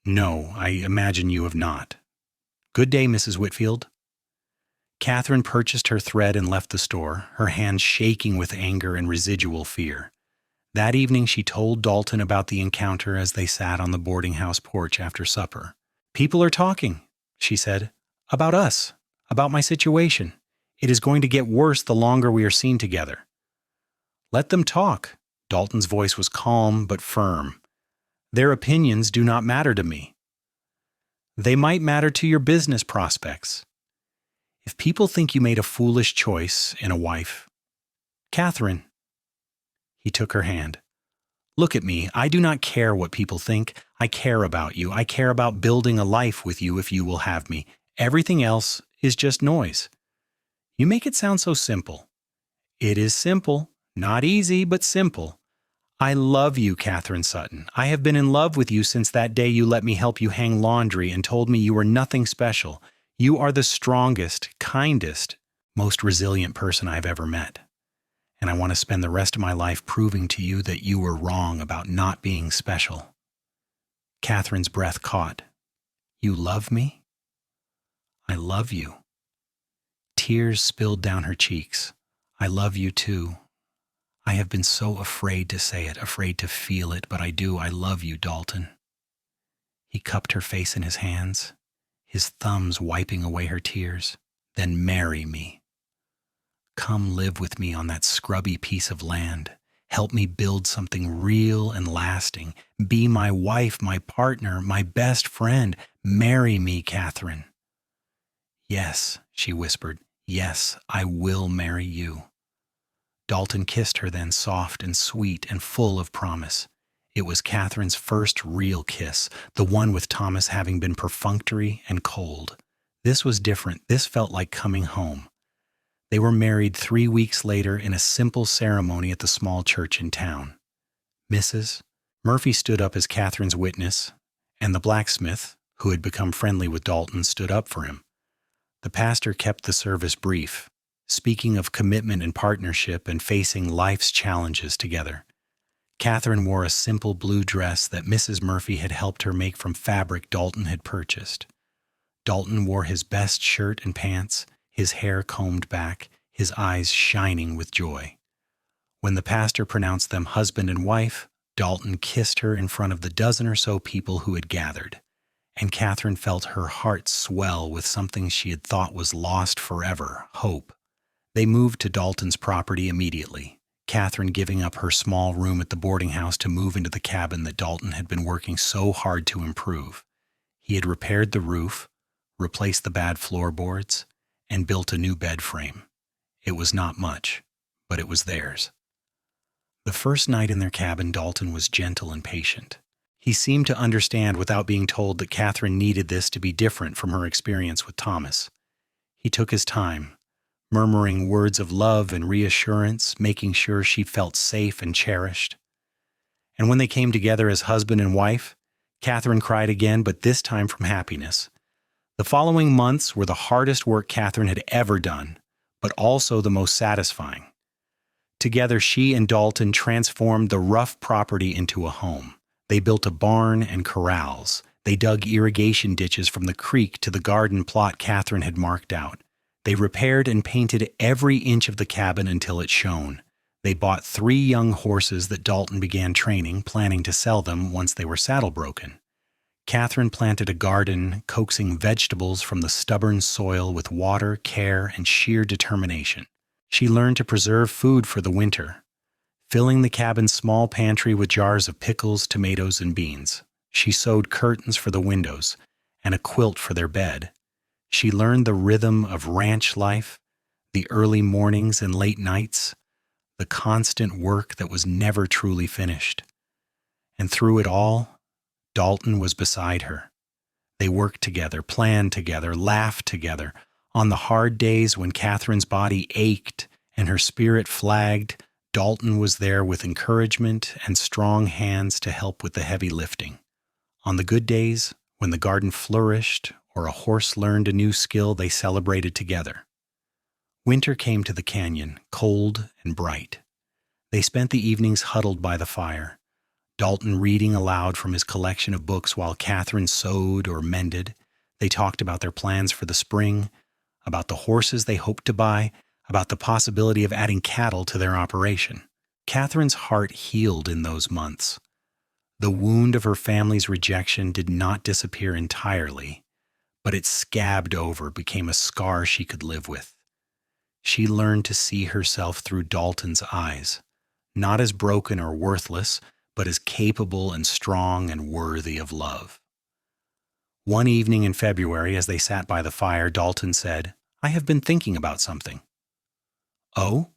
No, I imagine you have not. Good day, Mrs. Whitfield. Katherine purchased her thread and left the store, her hands shaking with anger and residual fear. That evening she told Dalton about the encounter as they sat on the boarding house porch after supper. People are talking, she said, about us, about my situation. It is going to get worse the longer we are seen together. Let them talk. Dalton's voice was calm but firm. Their opinions do not matter to me. They might matter to your business prospects. If people think you made a foolish choice in a wife... Katherine. He took her hand. Look at me. I do not care what people think. I care about you. I care about building a life with you if you will have me. Everything else is just noise. You make it sound so simple. It is simple. Not easy, but simple. I love you, Katherine Sutton. I have been in love with you since that day you let me help you hang laundry and told me you were nothing special. You are the strongest, kindest, most resilient person I've ever met. And I want to spend the rest of my life proving to you that you were wrong about not being special. Katherine's breath caught. You love me? I love you. Tears spilled down her cheeks. I love you too. I have been so afraid to say it, afraid to feel it, but I do. I love you, Dalton. He cupped her face in his hands, his thumbs wiping away her tears. Then marry me. Come live with me on that scrubby piece of land. Help me build something real and lasting. Be my wife, my partner, my best friend. Marry me, Katherine. Yes, she whispered. Yes, I will marry you. Dalton kissed her then, soft and sweet and full of promise. It was Katherine's first real kiss, the one with Thomas having been perfunctory and cold. This was different. This felt like coming home. They were married 3 weeks later in a simple ceremony at the small church in town. Mrs. Murphy stood up as Katherine's witness, and the blacksmith, who had become friendly with Dalton, stood up for him. The pastor kept the service brief, speaking of commitment and partnership and facing life's challenges together. Katherine wore a simple blue dress that Mrs. Murphy had helped her make from fabric Dalton had purchased. Dalton wore his best shirt and pants, his hair combed back, his eyes shining with joy. When the pastor pronounced them husband and wife, Dalton kissed her in front of the dozen or so people who had gathered, and Katherine felt her heart swell with something she had thought was lost forever, hope. They moved to Dalton's property immediately, Katherine giving up her small room at the boarding house to move into the cabin that Dalton had been working so hard to improve. He had repaired the roof, replaced the bad floorboards, and built a new bed frame. It was not much, but it was theirs. The first night in their cabin, Dalton was gentle and patient. He seemed to understand without being told that Katherine needed this to be different from her experience with Thomas. He took his time, murmuring words of love and reassurance, making sure she felt safe and cherished. And when they came together as husband and wife, Katherine cried again, but this time from happiness. The following months were the hardest work Katherine had ever done, but also the most satisfying. Together, she and Dalton transformed the rough property into a home. They built a barn and corrals. They dug irrigation ditches from the creek to the garden plot Katherine had marked out. They repaired and painted every inch of the cabin until it shone. They bought 3 young horses that Dalton began training, planning to sell them once they were saddle broken. Katherine planted a garden, coaxing vegetables from the stubborn soil with water, care, and sheer determination. She learned to preserve food for the winter, filling the cabin's small pantry with jars of pickles, tomatoes, and beans. She sewed curtains for the windows and a quilt for their bed. She learned the rhythm of ranch life, The early mornings and late nights, the constant work that was never truly finished. And through it all, Dalton was beside her. They worked together, planned together, laughed together. On the hard days when Catherine's body ached and her spirit flagged, Dalton was there with encouragement and strong hands to help with the heavy lifting. On the good days, when the garden flourished or a horse learned a new skill, they celebrated together. Winter came to the canyon, cold and bright. They spent the evenings huddled by the fire, Dalton reading aloud from his collection of books while Katherine sewed or mended. They talked about their plans for the spring, about the horses they hoped to buy, about the possibility of adding cattle to their operation. Katherine's heart healed in those months. The wound of her family's rejection did not disappear entirely, but it scabbed over, became a scar she could live with. She learned to see herself through Dalton's eyes, not as broken or worthless, but as capable and strong and worthy of love. One evening in February, as they sat by the fire, Dalton said, "I have been thinking about something." "Oh?"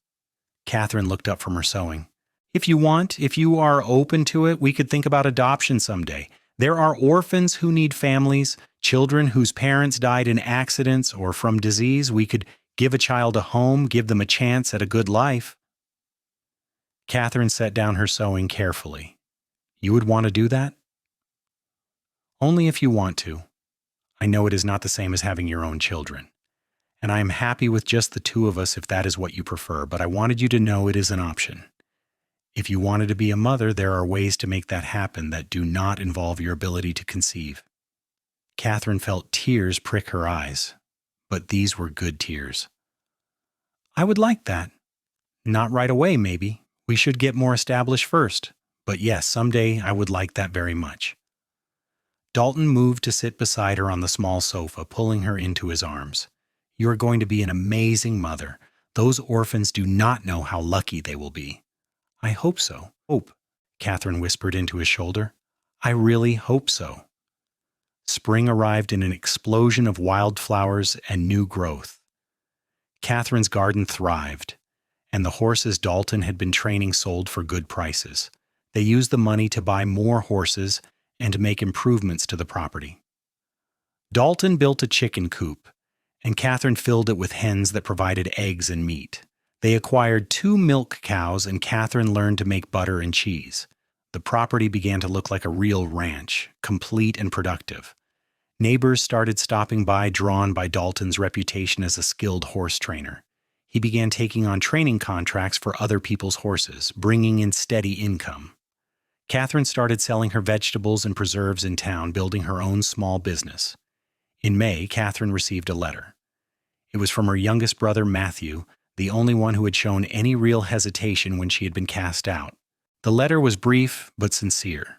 Katherine looked up from her sewing. If you are open to it, we could think about adoption someday. There are orphans who need families, children whose parents died in accidents or from disease. We could give a child a home, give them a chance at a good life." Katherine set down her sewing carefully. "You would want to do that?" "Only if you want to. I know it is not the same as having your own children. And I am happy with just the two of us if that is what you prefer, but I wanted you to know it is an option. If you wanted to be a mother, there are ways to make that happen that do not involve your ability to conceive." Katherine felt tears prick her eyes, but these were good tears. "I would like that. Not right away, maybe. We should get more established first. But yes, someday I would like that very much." Dalton moved to sit beside her on the small sofa, pulling her into his arms. "You are going to be an amazing mother. Those orphans do not know how lucky they will be." "I hope so." "Hope," Katherine whispered into his shoulder. "I really hope so." Spring arrived in an explosion of wildflowers and new growth. Katherine's garden thrived, and the horses Dalton had been training sold for good prices. They used the money to buy more horses and to make improvements to the property. Dalton built a chicken coop, and Katherine filled it with hens that provided eggs and meat. They acquired 2 milk cows, and Katherine learned to make butter and cheese. The property began to look like a real ranch, complete and productive. Neighbors started stopping by, drawn by Dalton's reputation as a skilled horse trainer. He began taking on training contracts for other people's horses, bringing in steady income. Katherine started selling her vegetables and preserves in town, building her own small business. In May, Katherine received a letter. It was from her youngest brother, Matthew, the only one who had shown any real hesitation when she had been cast out. The letter was brief but sincere.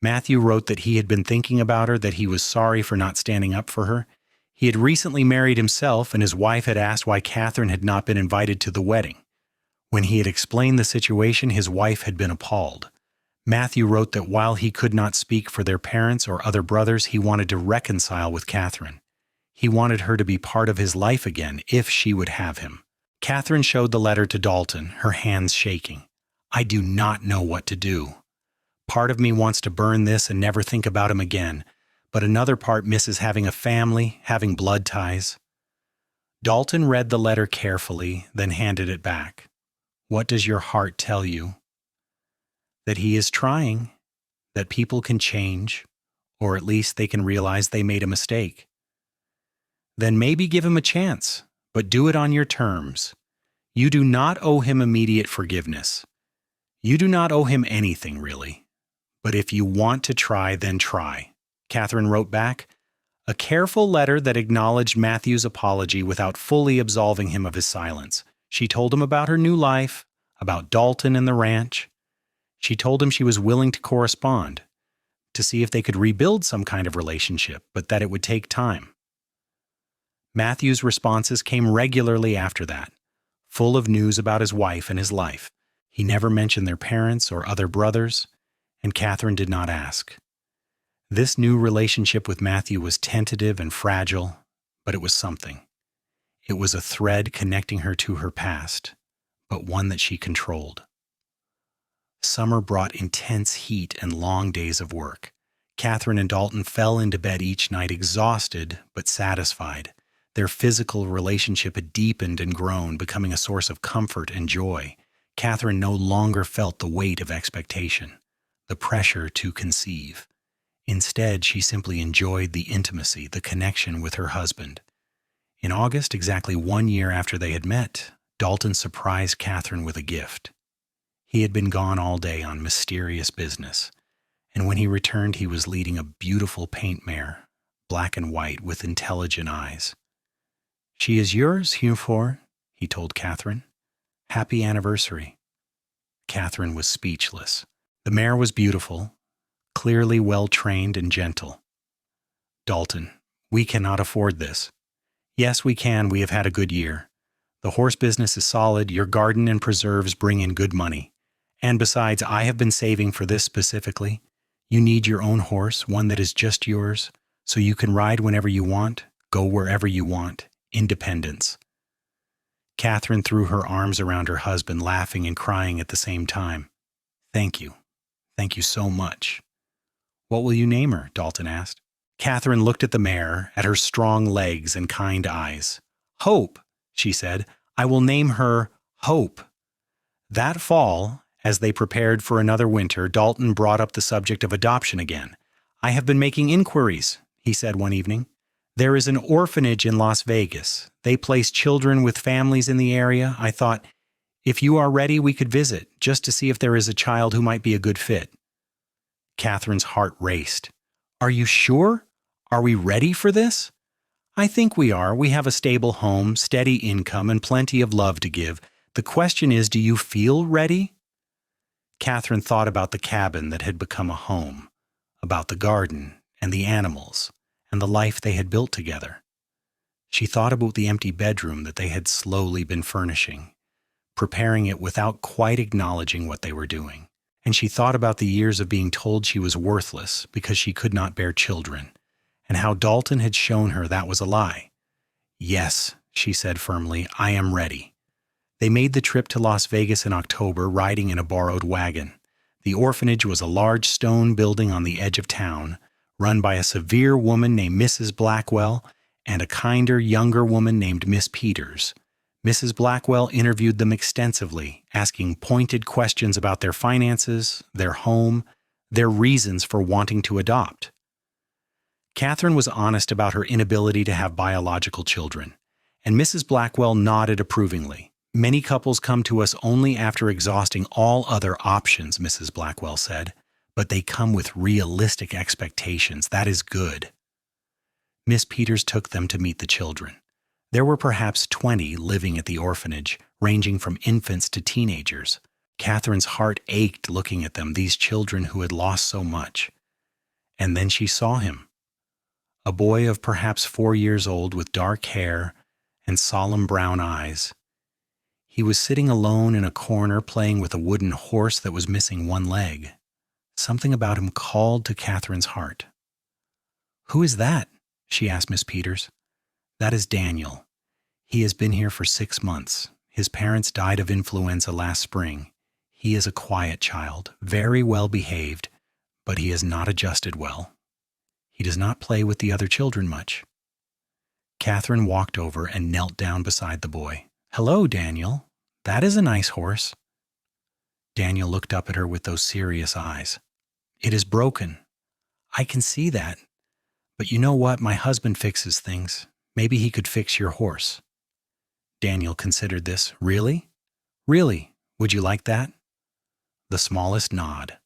Matthew wrote that he had been thinking about her, that he was sorry for not standing up for her. He had recently married himself, and his wife had asked why Katherine had not been invited to the wedding. When he had explained the situation, his wife had been appalled. Matthew wrote that while he could not speak for their parents or other brothers, he wanted to reconcile with Katherine. He wanted her to be part of his life again, if she would have him. Katherine showed the letter to Dalton, her hands shaking. "I do not know what to do. Part of me wants to burn this and never think about him again, but another part misses having a family, having blood ties." Dalton read the letter carefully, then handed it back. "What does your heart tell you?" "That he is trying, that people can change, or at least they can realize they made a mistake." "Then maybe give him a chance, but do it on your terms. You do not owe him immediate forgiveness. You do not owe him anything, really. But if you want to try, then try." Katherine wrote back, a careful letter that acknowledged Matthew's apology without fully absolving him of his silence. She told him about her new life, about Dalton and the ranch. She told him she was willing to correspond, to see if they could rebuild some kind of relationship, but that it would take time. Matthew's responses came regularly after that, full of news about his wife and his life. He never mentioned their parents or other brothers, and Katherine did not ask. This new relationship with Matthew was tentative and fragile, but it was something. It was a thread connecting her to her past, but one that she controlled. Summer brought intense heat and long days of work. Katherine and Dalton fell into bed each night exhausted but satisfied. Their physical relationship had deepened and grown, becoming a source of comfort and joy. Katherine no longer felt the weight of expectation, the pressure to conceive. Instead, she simply enjoyed the intimacy, the connection with her husband. In August, exactly 1 year after they had met, Dalton surprised Katherine with a gift. He had been gone all day on mysterious business, and when he returned, he was leading a beautiful paint mare, black and white with intelligent eyes. "She is yours, heretofore," he told Katherine. "Happy anniversary." Katherine was speechless. The mare was beautiful, clearly well-trained and gentle. "Dalton, we cannot afford this." "Yes, we can. We have had a good year. The horse business is solid. Your garden and preserves bring in good money. And besides, I have been saving for this specifically. You need your own horse, one that is just yours, so you can ride whenever you want, go wherever you want. Independence." Katherine threw her arms around her husband, laughing and crying at the same time. "Thank you. Thank you so much." "What will you name her?" Dalton asked. Katherine looked at the mare, at her strong legs and kind eyes. "Hope," she said. "I will name her Hope." That fall, as they prepared for another winter, Dalton brought up the subject of adoption again. "I have been making inquiries," he said one evening. "There is an orphanage in Las Vegas. They place children with families in the area. I thought, if you are ready, we could visit, just to see if there is a child who might be a good fit." Katherine's heart raced. "Are you sure? Are we ready for this?" "I think we are. We have a stable home, steady income, and plenty of love to give. The question is, do you feel ready?" Katherine thought about the cabin that had become a home, about the garden and the animals and the life they had built together. She thought about the empty bedroom that they had slowly been furnishing, preparing it without quite acknowledging what they were doing. And she thought about the years of being told she was worthless because she could not bear children, and how Dalton had shown her that was a lie. "Yes," she said firmly, "I am ready." They made the trip to Las Vegas in October, riding in a borrowed wagon. The orphanage was a large stone building on the edge of town, run by a severe woman named Mrs. Blackwell and a kinder, younger woman named Miss Peters. Mrs. Blackwell interviewed them extensively, asking pointed questions about their finances, their home, their reasons for wanting to adopt. Katherine was honest about her inability to have biological children, and Mrs. Blackwell nodded approvingly. "Many couples come to us only after exhausting all other options," Mrs. Blackwell said, "but they come with realistic expectations. That is good." Miss Peters took them to meet the children. There were perhaps 20 living at the orphanage, ranging from infants to teenagers. Katherine's heart ached looking at them, these children who had lost so much. And then she saw him. A boy of perhaps 4 years old with dark hair and solemn brown eyes. He was sitting alone in a corner playing with a wooden horse that was missing one leg. Something about him called to Katherine's heart. "Who is that?" she asked Miss Peters. "That is Daniel. He has been here for 6 months. His parents died of influenza last spring. He is a quiet child, very well behaved, but he has not adjusted well. He does not play with the other children much." Katherine walked over and knelt down beside the boy. "Hello, Daniel. That is a nice horse." Daniel looked up at her with those serious eyes. "It is broken. I can see that. But you know what? My husband fixes things. Maybe he could fix your horse." Daniel considered this. "Really? Really? Would you like that?" The smallest nod.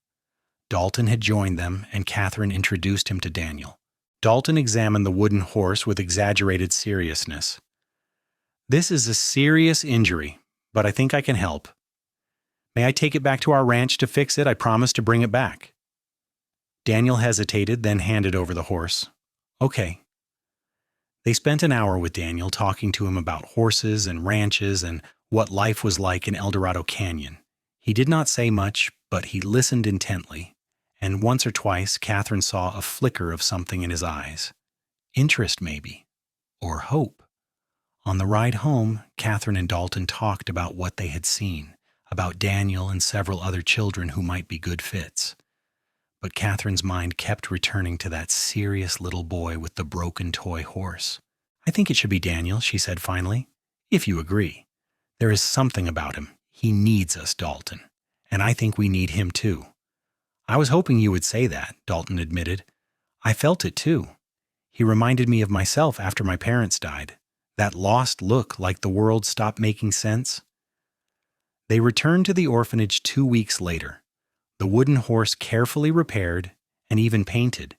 Dalton had joined them, and Katherine introduced him to Daniel. Dalton examined the wooden horse with exaggerated seriousness. "This is a serious injury, but I think I can help. May I take it back to our ranch to fix it? I promise to bring it back." Daniel hesitated, then handed over the horse. "Okay." They spent an hour with Daniel, talking to him about horses and ranches and what life was like in Eldorado Canyon. He did not say much, but he listened intently, and once or twice Katherine saw a flicker of something in his eyes. Interest, maybe, or hope. On the ride home, Katherine and Dalton talked about what they had seen, about Daniel and several other children who might be good fits. But Catherine's mind kept returning to that serious little boy with the broken toy horse. "I think it should be Daniel," she said finally, "if you agree. There is something about him. He needs us, Dalton. And I think we need him too." "I was hoping you would say that," Dalton admitted. "I felt it too. He reminded me of myself after my parents died. That lost look like the world stopped making sense." They returned to the orphanage 2 weeks later, the wooden horse carefully repaired and even painted.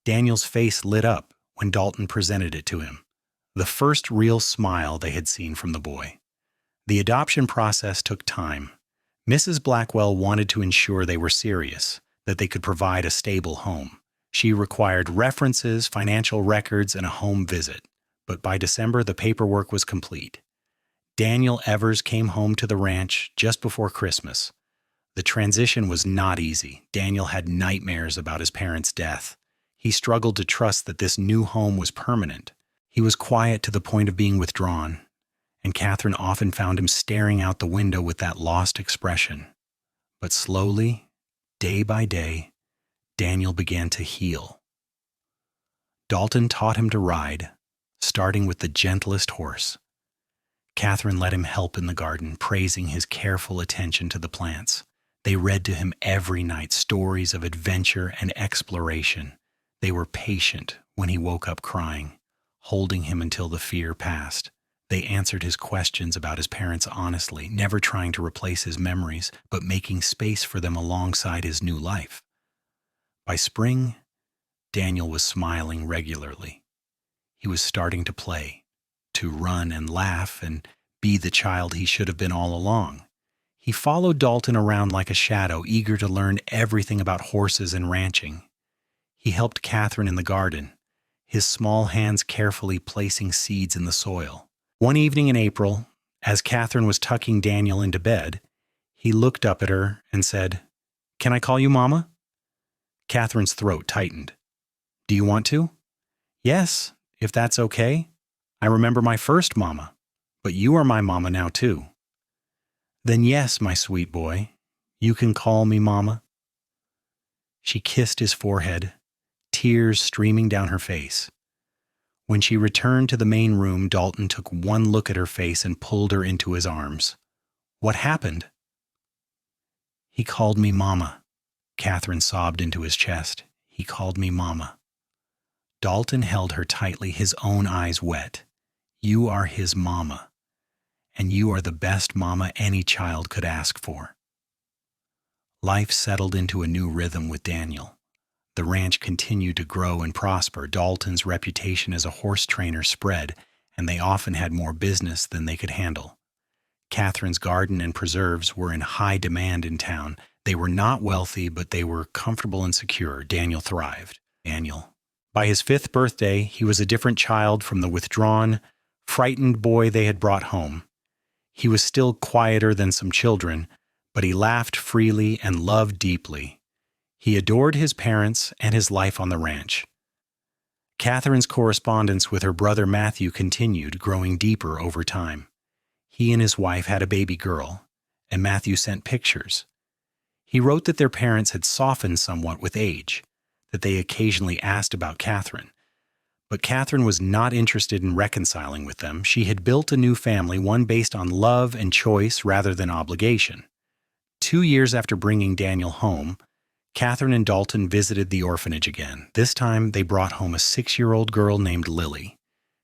Daniel's face lit up when Dalton presented it to him, the first real smile they had seen from the boy. The adoption process took time. Mrs. Blackwell wanted to ensure they were serious, that they could provide a stable home. She required references, financial records, and a home visit. But by December, the paperwork was complete. Daniel Evers came home to the ranch just before Christmas. The transition was not easy. Daniel had nightmares about his parents' death. He struggled to trust that this new home was permanent. He was quiet to the point of being withdrawn, and Katherine often found him staring out the window with that lost expression. But slowly, day by day, Daniel began to heal. Dalton taught him to ride, starting with the gentlest horse. Katherine let him help in the garden, praising his careful attention to the plants. They read to him every night stories of adventure and exploration. They were patient when he woke up crying, holding him until the fear passed. They answered his questions about his parents honestly, never trying to replace his memories, but making space for them alongside his new life. By spring, Daniel was smiling regularly. He was starting to play, to run and laugh and be the child he should have been all along. He followed Dalton around like a shadow, eager to learn everything about horses and ranching. He helped Katherine in the garden, his small hands carefully placing seeds in the soil. One evening in April, as Katherine was tucking Daniel into bed, he looked up at her and said, "Can I call you Mama?" Catherine's throat tightened. "Do you want to?" "Yes, if that's okay. I remember my first mama, but you are my mama now too." "Then yes, my sweet boy, you can call me Mama." She kissed his forehead, tears streaming down her face. When she returned to the main room, Dalton took one look at her face and pulled her into his arms. "What happened?" "He called me Mama," Katherine sobbed into his chest. "He called me Mama." Dalton held her tightly, his own eyes wet. "You are his mama, and you are the best mama any child could ask for." Life settled into a new rhythm with Daniel. The ranch continued to grow and prosper. Dalton's reputation as a horse trainer spread, and they often had more business than they could handle. Catherine's garden and preserves were in high demand in town. They were not wealthy, but they were comfortable and secure. Daniel thrived. By his 5th birthday, he was a different child from the withdrawn, frightened boy they had brought home. He was still quieter than some children, but he laughed freely and loved deeply. He adored his parents and his life on the ranch. Catherine's correspondence with her brother Matthew continued, growing deeper over time. He and his wife had a baby girl, and Matthew sent pictures. He wrote that their parents had softened somewhat with age, that they occasionally asked about Katherine. But Katherine was not interested in reconciling with them. She had built a new family, one based on love and choice rather than obligation. 2 years after bringing Daniel home, Katherine and Dalton visited the orphanage again. This time, they brought home a 6-year-old girl named Lily.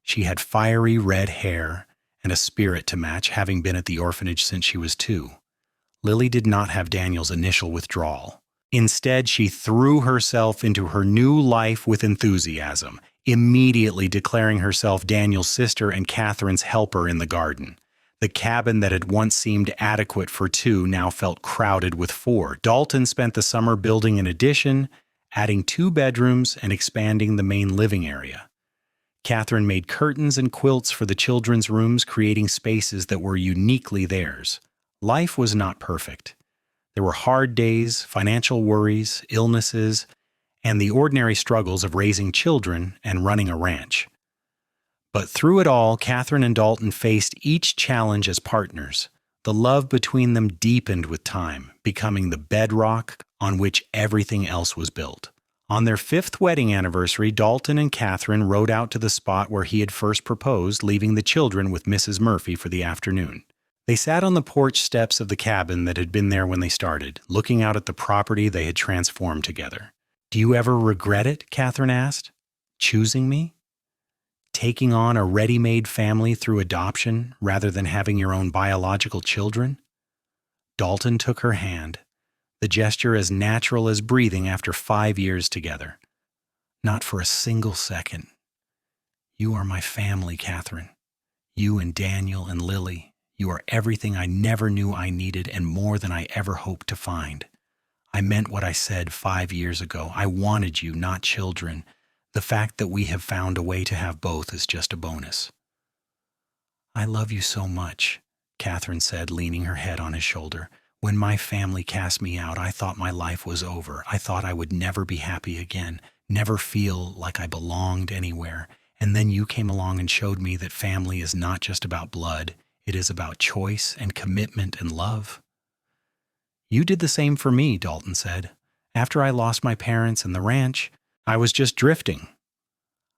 She had fiery red hair and a spirit to match, having been at the orphanage since she was 2. Lily did not have Daniel's initial withdrawal. Instead, she threw herself into her new life with enthusiasm, immediately declaring herself Daniel's sister and Catherine's helper in the garden. The cabin that had once seemed adequate for 2 now felt crowded with 4. Dalton spent the summer building an addition, adding 2 bedrooms and expanding the main living area. Katherine made curtains and quilts for the children's rooms, creating spaces that were uniquely theirs. Life was not perfect. There were hard days, financial worries, illnesses, and the ordinary struggles of raising children and running a ranch. But through it all, Katherine and Dalton faced each challenge as partners. The love between them deepened with time, becoming the bedrock on which everything else was built. On their 5th wedding anniversary, Dalton and Katherine rode out to the spot where he had first proposed, leaving the children with Mrs. Murphy for the afternoon. They sat on the porch steps of the cabin that had been there when they started, looking out at the property they had transformed together. "Do you ever regret it?" Katherine asked. "Choosing me? Taking on a ready-made family through adoption rather than having your own biological children?" Dalton took her hand, the gesture as natural as breathing after 5 years together. "Not for a single second. You are my family, Katherine. You and Daniel and Lily. You are everything I never knew I needed and more than I ever hoped to find. I meant what I said 5 years ago. I wanted you, not children. The fact that we have found a way to have both is just a bonus." "I love you so much," Katherine said, leaning her head on his shoulder. "When my family cast me out, I thought my life was over. I thought I would never be happy again, never feel like I belonged anywhere. And then you came along and showed me that family is not just about blood. It is about choice and commitment and love." "You did the same for me," Dalton said. "After I lost my parents and the ranch, I was just drifting.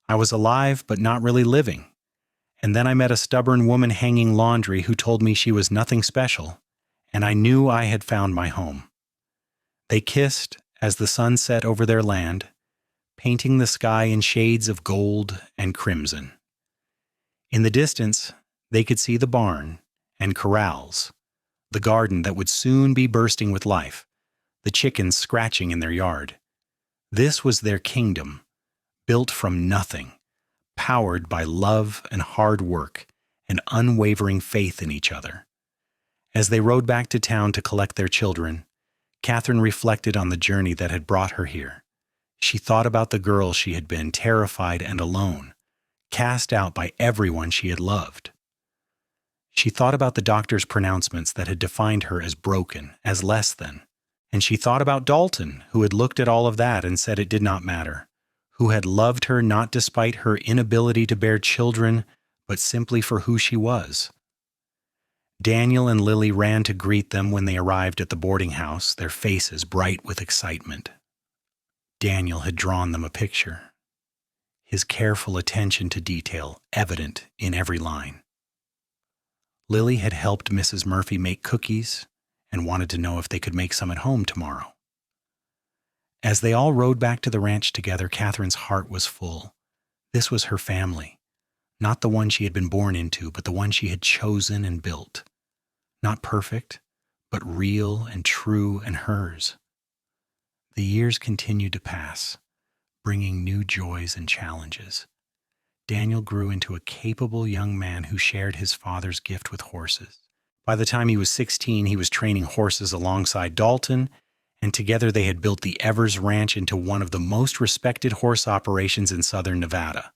I was alive, but not really living. And then I met a stubborn woman hanging laundry who told me she was nothing special, and I knew I had found my home." They kissed as the sun set over their land, painting the sky in shades of gold and crimson. In the distance, they could see the barn and corrals, the garden that would soon be bursting with life, the chickens scratching in their yard. This was their kingdom, built from nothing, powered by love and hard work and unwavering faith in each other. As they rode back to town to collect their children, Katherine reflected on the journey that had brought her here. She thought about the girl she had been, terrified and alone, cast out by everyone she had loved. She thought about the doctor's pronouncements that had defined her as broken, as less than. And she thought about Dalton, who had looked at all of that and said it did not matter, who had loved her not despite her inability to bear children, but simply for who she was. Daniel and Lily ran to greet them when they arrived at the boarding house, their faces bright with excitement. Daniel had drawn them a picture, his careful attention to detail evident in every line. Lily had helped Mrs. Murphy make cookies and wanted to know if they could make some at home tomorrow. As they all rode back to the ranch together, Katherine's heart was full. This was her family, not the one she had been born into, but the one she had chosen and built. Not perfect, but real and true and hers. The years continued to pass, bringing new joys and challenges. Daniel grew into a capable young man who shared his father's gift with horses. By the time he was 16, he was training horses alongside Dalton, and together they had built the Evers Ranch into one of the most respected horse operations in southern Nevada.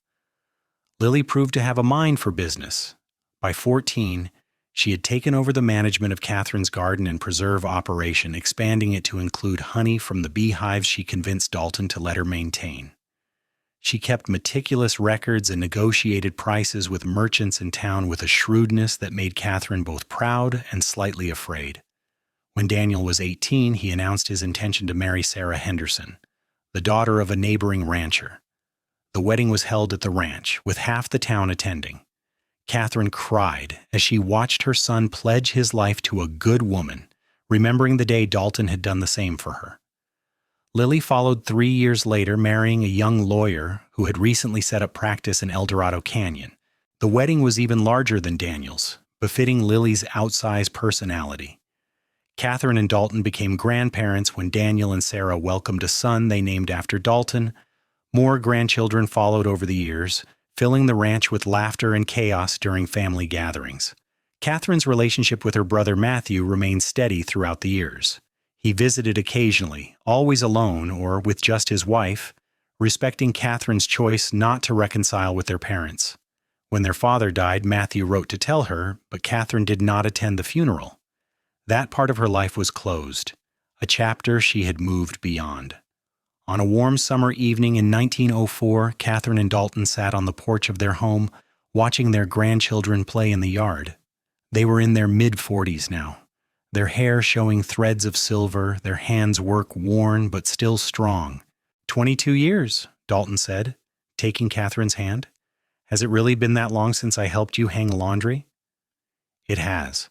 Lily proved to have a mind for business. By 14, she had taken over the management of Katherine's garden and preserve operation, expanding it to include honey from the beehives she convinced Dalton to let her maintain. She kept meticulous records and negotiated prices with merchants in town with a shrewdness that made Katherine both proud and slightly afraid. When Daniel was 18, he announced his intention to marry Sarah Henderson, the daughter of a neighboring rancher. The wedding was held at the ranch, with half the town attending. Katherine cried as she watched her son pledge his life to a good woman, remembering the day Dalton had done the same for her. Lily followed 3 years later, marrying a young lawyer who had recently set up practice in Eldorado Canyon. The wedding was even larger than Daniel's, befitting Lily's outsized personality. Katherine and Dalton became grandparents when Daniel and Sarah welcomed a son they named after Dalton. More grandchildren followed over the years, filling the ranch with laughter and chaos during family gatherings. Katherine's relationship with her brother Matthew remained steady throughout the years. He visited occasionally, always alone or with just his wife, respecting Katherine's choice not to reconcile with their parents. When their father died, Matthew wrote to tell her, but Katherine did not attend the funeral. That part of her life was closed, a chapter she had moved beyond. On a warm summer evening in 1904, Katherine and Dalton sat on the porch of their home, watching their grandchildren play in the yard. They were in their mid-40s now, their hair showing threads of silver, their hands work worn but still strong. 22 years, Dalton said, taking Catherine's hand. Has it really been that long since I helped you hang laundry? It has.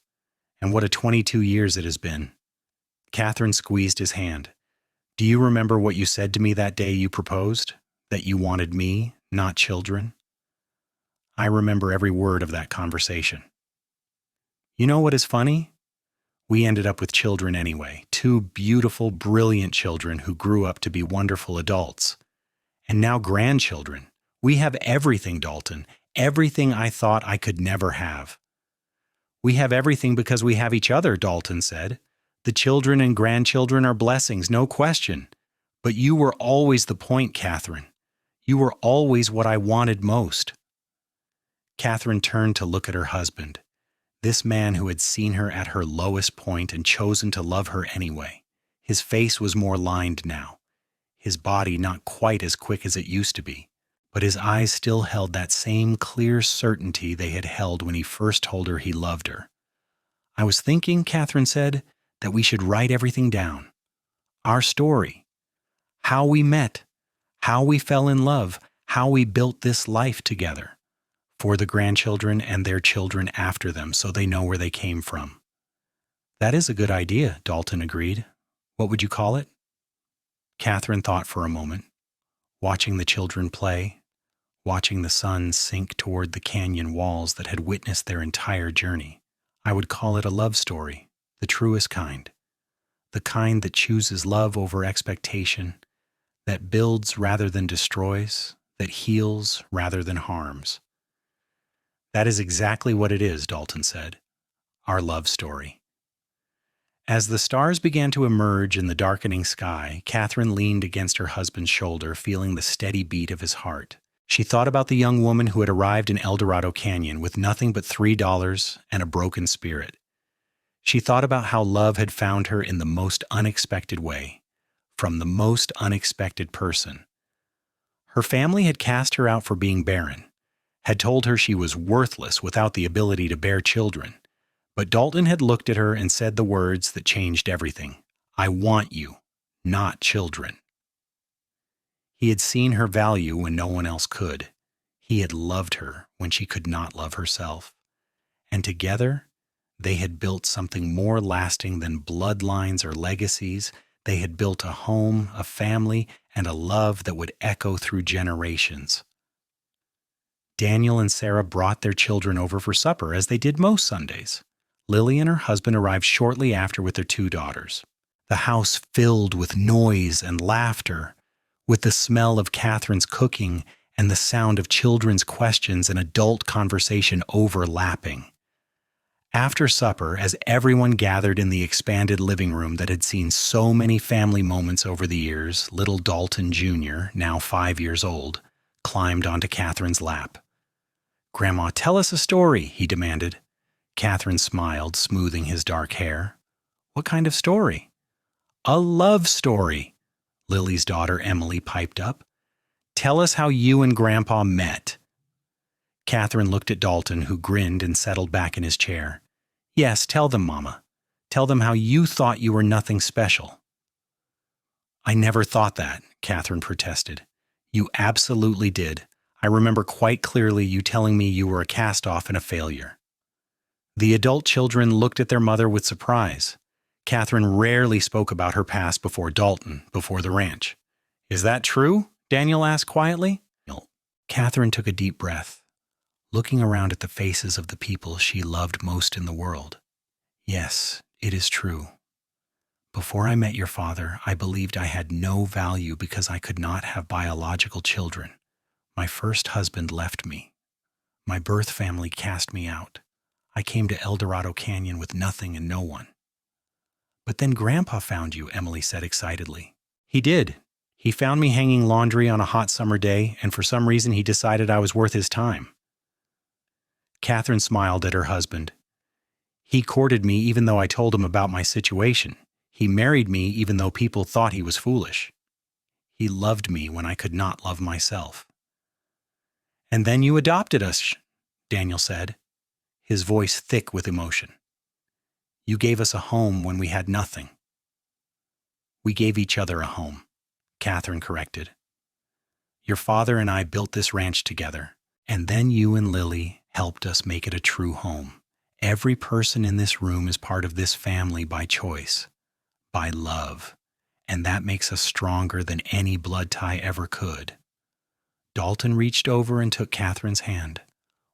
And what a 22 years it has been. Katherine squeezed his hand. Do you remember what you said to me that day you proposed? That you wanted me, not children? I remember every word of that conversation. You know what is funny? We ended up with children anyway, two beautiful, brilliant children who grew up to be wonderful adults. And now grandchildren. We have everything, Dalton, everything I thought I could never have. We have everything because we have each other, Dalton said. The children and grandchildren are blessings, no question. But you were always the point, Katherine. You were always what I wanted most. Katherine turned to look at her husband, this man who had seen her at her lowest point and chosen to love her anyway. His face was more lined now, his body not quite as quick as it used to be, but his eyes still held that same clear certainty they had held when he first told her he loved her. I was thinking, Katherine said, that we should write everything down. Our story. How we met. How we fell in love. How we built this life together. For the grandchildren and their children after them so they know where they came from. That is a good idea, Dalton agreed. What would you call it? Katherine thought for a moment, watching the children play, watching the sun sink toward the canyon walls that had witnessed their entire journey. I would call it a love story, the truest kind. The kind that chooses love over expectation, that builds rather than destroys, that heals rather than harms. That is exactly what it is, Dalton said. Our love story. As the stars began to emerge in the darkening sky, Katherine leaned against her husband's shoulder, feeling the steady beat of his heart. She thought about the young woman who had arrived in Eldorado Canyon with nothing but $3 and a broken spirit. She thought about how love had found her in the most unexpected way, from the most unexpected person. Her family had cast her out for being barren, had told her she was worthless without the ability to bear children. But Dalton had looked at her and said the words that changed everything. I want you, not children. He had seen her value when no one else could. He had loved her when she could not love herself. And together, they had built something more lasting than bloodlines or legacies. They had built a home, a family, and a love that would echo through generations. Daniel and Sarah brought their children over for supper, as they did most Sundays. Lily and her husband arrived shortly after with their 2 daughters. The house filled with noise and laughter, with the smell of Katherine's cooking and the sound of children's questions and adult conversation overlapping. After supper, as everyone gathered in the expanded living room that had seen so many family moments over the years, little Dalton Jr., now 5 years old, climbed onto Katherine's lap. "Grandma, tell us a story," he demanded. Katherine smiled, smoothing his dark hair. "What kind of story?" "A love story," Lily's daughter Emily piped up. "Tell us how you and Grandpa met." Katherine looked at Dalton, who grinned and settled back in his chair. "Yes, tell them, Mama. Tell them how you thought you were nothing special." "I never thought that," Katherine protested. "You absolutely did. I remember quite clearly you telling me you were a cast-off and a failure." The adult children looked at their mother with surprise. Katherine rarely spoke about her past before Dalton, before the ranch. "Is that true?" Daniel asked quietly. Katherine took a deep breath, looking around at the faces of the people she loved most in the world. "Yes, it is true. Before I met your father, I believed I had no value because I could not have biological children. My first husband left me. My birth family cast me out. I came to Eldorado Canyon with nothing and no one." "But then Grandpa found you," Emily said excitedly. "He did. He found me hanging laundry on a hot summer day, and for some reason he decided I was worth his time." Katherine smiled at her husband. "He courted me even though I told him about my situation. He married me even though people thought he was foolish. He loved me when I could not love myself." "And then you adopted us," Daniel said, his voice thick with emotion. You gave us a home when we had nothing. We gave each other a home, Katherine corrected. Your father and I built this ranch together, and then you and Lily helped us make it a true home. Every person in this room is part of this family by choice, by love, and that makes us stronger than any blood tie ever could. Dalton reached over and took Katherine's hand.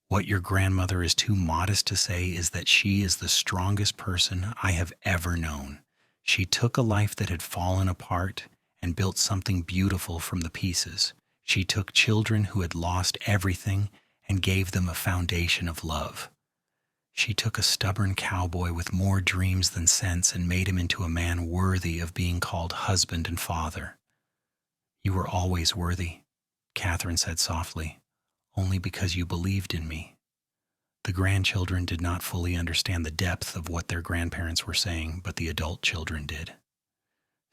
What your grandmother is too modest to say is that she is the strongest person I have ever known. She took a life that had fallen apart and built something beautiful from the pieces. She took children who had lost everything and gave them a foundation of love. She took a stubborn cowboy with more dreams than sense and made him into a man worthy of being called husband and father. You were always worthy, Katherine said softly, only because you believed in me. The grandchildren did not fully understand the depth of what their grandparents were saying, but the adult children did.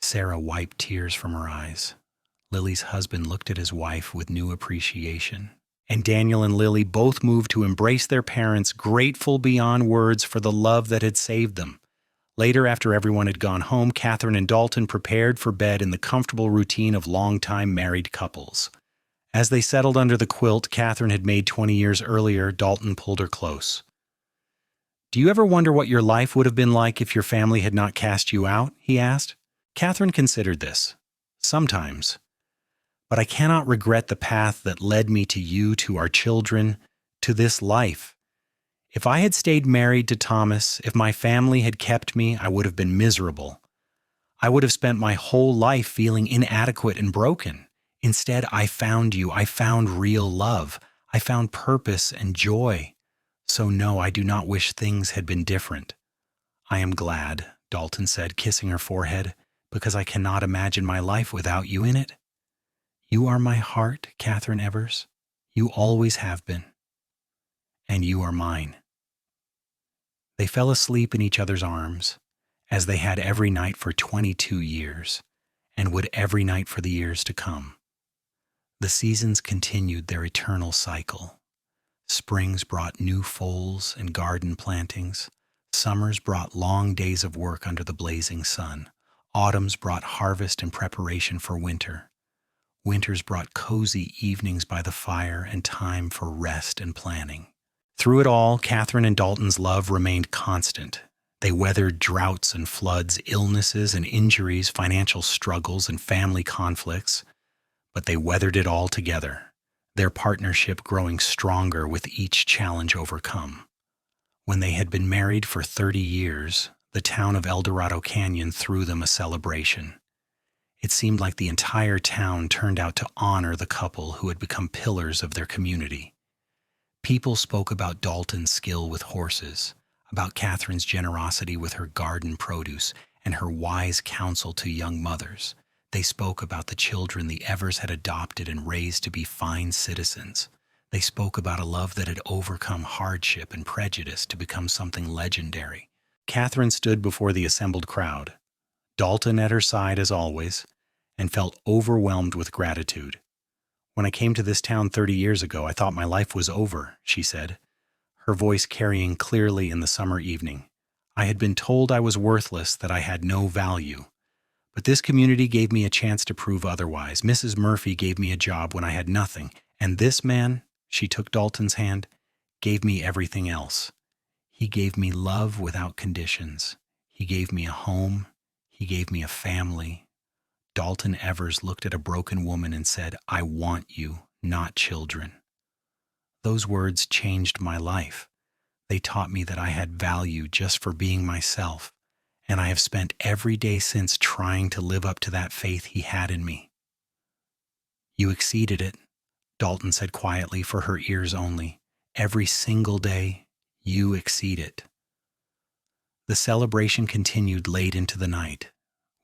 Sarah wiped tears from her eyes. Lily's husband looked at his wife with new appreciation. And Daniel and Lily both moved to embrace their parents, grateful beyond words for the love that had saved them. Later, after everyone had gone home, Katherine and Dalton prepared for bed in the comfortable routine of long-time married couples. As they settled under the quilt Katherine had made 20 years earlier, Dalton pulled her close. Do you ever wonder what your life would have been like if your family had not cast you out? He asked. Katherine considered this. Sometimes. But I cannot regret the path that led me to you, to our children, to this life. If I had stayed married to Thomas, if my family had kept me, I would have been miserable. I would have spent my whole life feeling inadequate and broken. Instead, I found you. I found real love. I found purpose and joy. So no, I do not wish things had been different. I am glad, Dalton said, kissing her forehead, because I cannot imagine my life without you in it. You are my heart, Katherine Evers. You always have been. And you are mine. They fell asleep in each other's arms, as they had every night for 22 years, and would every night for the years to come. The seasons continued their eternal cycle. Springs brought new foals and garden plantings. Summers brought long days of work under the blazing sun. Autumns brought harvest and preparation for winter. Winters brought cozy evenings by the fire and time for rest and planning. Through it all, Katherine and Dalton's love remained constant. They weathered droughts and floods, illnesses and injuries, financial struggles and family conflicts, but they weathered it all together, their partnership growing stronger with each challenge overcome. When they had been married for 30 years, the town of Eldorado Canyon threw them a celebration. It seemed like the entire town turned out to honor the couple who had become pillars of their community. People spoke about Dalton's skill with horses, about Katherine's generosity with her garden produce, and her wise counsel to young mothers. They spoke about the children the Evers had adopted and raised to be fine citizens. They spoke about a love that had overcome hardship and prejudice to become something legendary. Katherine stood before the assembled crowd, Dalton at her side as always, and felt overwhelmed with gratitude. When I came to this town 30 years ago, I thought my life was over, she said, her voice carrying clearly in the summer evening. I had been told I was worthless, that I had no value. But this community gave me a chance to prove otherwise. Mrs. Murphy gave me a job when I had nothing. And this man, she took Dalton's hand, gave me everything else. He gave me love without conditions. He gave me a home. He gave me a family. Dalton Evers looked at a broken woman and said, I want you, not children. Those words changed my life. They taught me that I had value just for being myself, and I have spent every day since trying to live up to that faith he had in me. You exceeded it, Dalton said quietly for her ears only. Every single day, you exceed it. The celebration continued late into the night,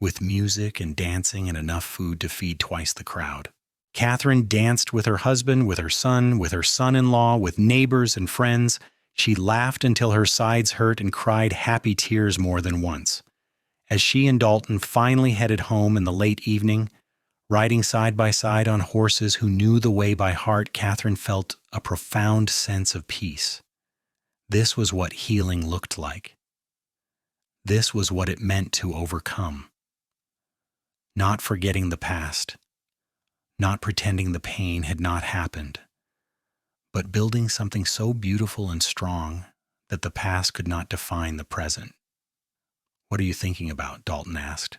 with music and dancing and enough food to feed twice the crowd. Katherine danced with her husband, with her son-in-law, with neighbors and friends. She laughed until her sides hurt and cried happy tears more than once. As she and Dalton finally headed home in the late evening, Riding side by side on horses who knew the way by heart, Katherine felt a profound sense of peace. This was what healing looked like. This was what it meant to overcome. Not forgetting the past, not pretending the pain had not happened, but building something so beautiful and strong that the past could not define the present. "What are you thinking about?" Dalton asked,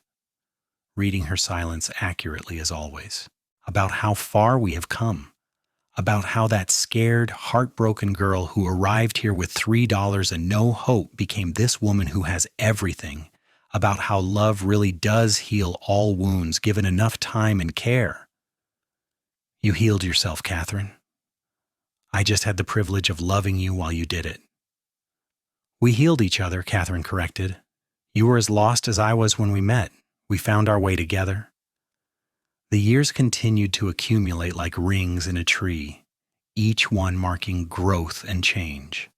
reading her silence accurately as always. "About how far we have come. About how that scared, heartbroken girl who arrived here with $3 and no hope became this woman who has everything. About how love really does heal all wounds given enough time and care." "You healed yourself, Katherine. I just had the privilege of loving you while you did it." "We healed each other," Katherine corrected. "You were as lost as I was when we met. We found our way together." The years continued to accumulate like rings in a tree, each one marking growth and change.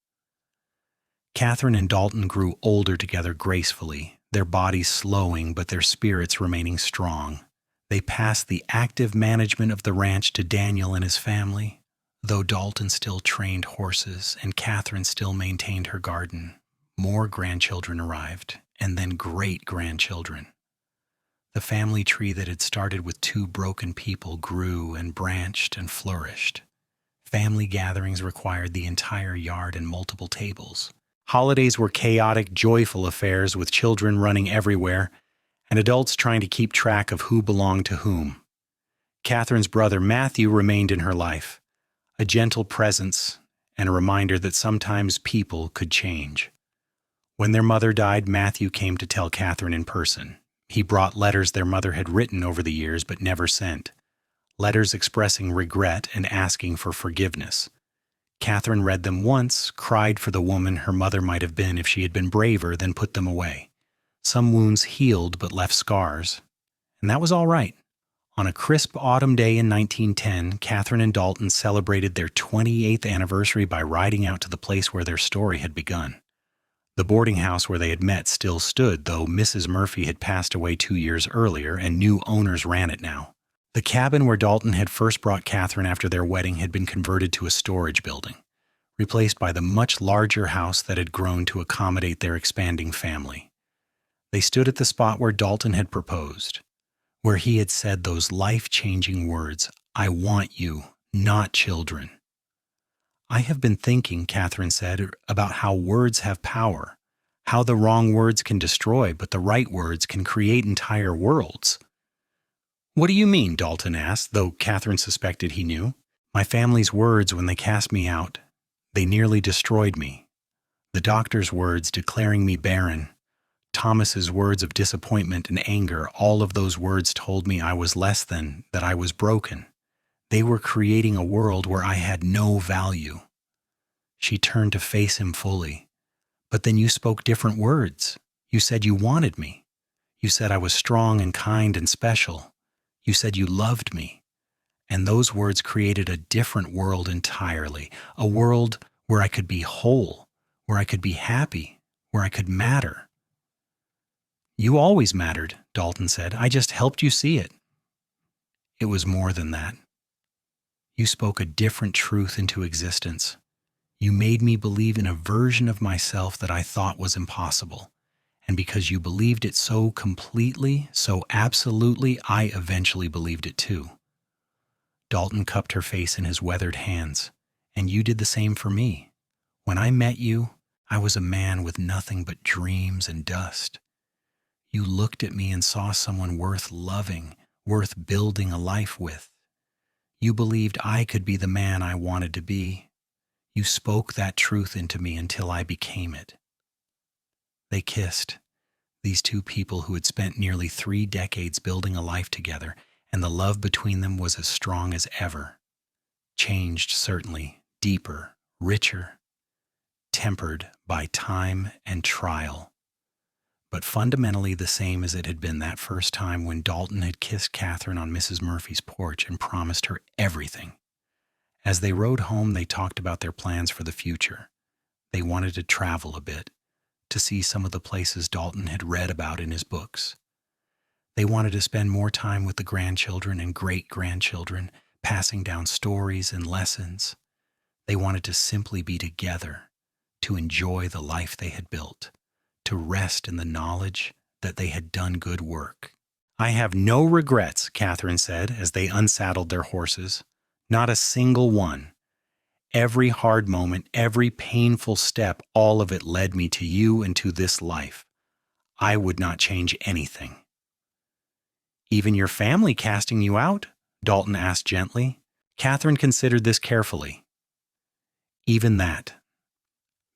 Katherine and Dalton grew older together gracefully, their bodies slowing but their spirits remaining strong. They passed the active management of the ranch to Daniel and his family, though Dalton still trained horses and Katherine still maintained her garden. More grandchildren arrived, and then great-grandchildren. The family tree that had started with two broken people grew and branched and flourished. Family gatherings required the entire yard and multiple tables. Holidays were chaotic, joyful affairs with children running everywhere and adults trying to keep track of who belonged to whom. Katherine's brother Matthew remained in her life, a gentle presence and a reminder that sometimes people could change. When their mother died, Matthew came to tell Katherine in person. He brought letters their mother had written over the years but never sent, letters expressing regret and asking for forgiveness. Katherine read them once, cried for the woman her mother might have been if she had been braver, then put them away. Some wounds healed but left scars, and that was all right. On a crisp autumn day in 1910, Katherine and Dalton celebrated their 28th anniversary by riding out to the place where their story had begun. The boarding house where they had met still stood, though Mrs. Murphy had passed away 2 years earlier and new owners ran it now. The cabin where Dalton had first brought Katherine after their wedding had been converted to a storage building, replaced by the much larger house that had grown to accommodate their expanding family. They stood at the spot where Dalton had proposed, where he had said those life-changing words, "I want you, not children." "I have been thinking," Katherine said, "about how words have power, how the wrong words can destroy, but the right words can create entire worlds." "What do you mean?" Dalton asked, though Katherine suspected he knew. "My family's words when they cast me out, they nearly destroyed me. The doctor's words declaring me barren, Thomas's words of disappointment and anger, all of those words told me I was less than, that I was broken. They were creating a world where I had no value." She turned to face him fully. "But then you spoke different words. You said you wanted me. You said I was strong and kind and special. You said you loved me. And those words created a different world entirely, a world where I could be whole, where I could be happy, where I could matter." "You always mattered," Dalton said. "I just helped you see it." "It was more than that. You spoke a different truth into existence. You made me believe in a version of myself that I thought was impossible. And because you believed it so completely, so absolutely, I eventually believed it too." Dalton cupped her face in his weathered hands. "And you did the same for me. When I met you, I was a man with nothing but dreams and dust. You looked at me and saw someone worth loving, worth building a life with. You believed I could be the man I wanted to be. You spoke that truth into me until I became it." They kissed, these two people who had spent nearly 3 decades building a life together, and the love between them was as strong as ever. Changed, certainly, deeper, richer, tempered by time and trial, but fundamentally the same as it had been that first time when Dalton had kissed Katherine on Mrs. Murphy's porch and promised her everything. As they rode home, they talked about their plans for the future. They wanted to travel a bit, to see some of the places Dalton had read about in his books. They wanted to spend more time with the grandchildren and great-grandchildren, passing down stories and lessons. They wanted to simply be together, to enjoy the life they had built, to rest in the knowledge that they had done good work. "I have no regrets," Katherine said as they unsaddled their horses. "Not a single one. Every hard moment, every painful step, all of it led me to you and to this life. I would not change anything." "Even your family casting you out?" Dalton asked gently. Katherine considered this carefully. "Even that.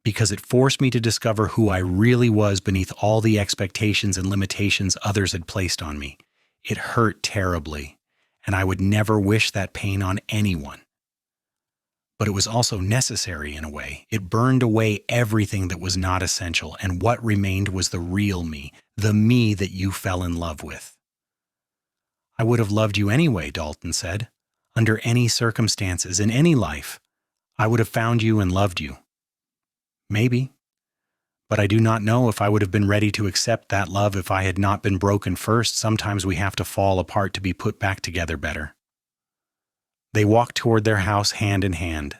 Because it forced me to discover who I really was beneath all the expectations and limitations others had placed on me. It hurt terribly, and I would never wish that pain on anyone. But it was also necessary in a way. It burned away everything that was not essential, and what remained was the real me, the me that you fell in love with." "I would have loved you anyway," Dalton said. "Under any circumstances, in any life, I would have found you and loved you." "Maybe. But I do not know if I would have been ready to accept that love if I had not been broken first. Sometimes we have to fall apart to be put back together better." They walked toward their house hand in hand,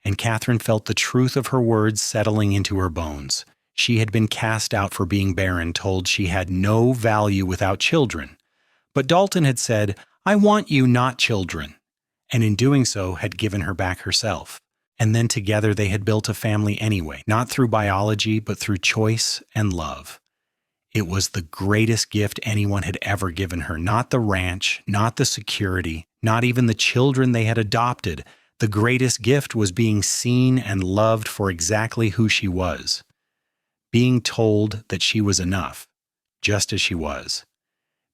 and Katherine felt the truth of her words settling into her bones. She had been cast out for being barren, told she had no value without children. But Dalton had said, "I want you, not children," and in doing so had given her back herself. And then together they had built a family anyway, not through biology, but through choice and love. It was the greatest gift anyone had ever given her, not the ranch, not the security, not even the children they had adopted. The greatest gift was being seen and loved for exactly who she was, being told that she was enough, just as she was,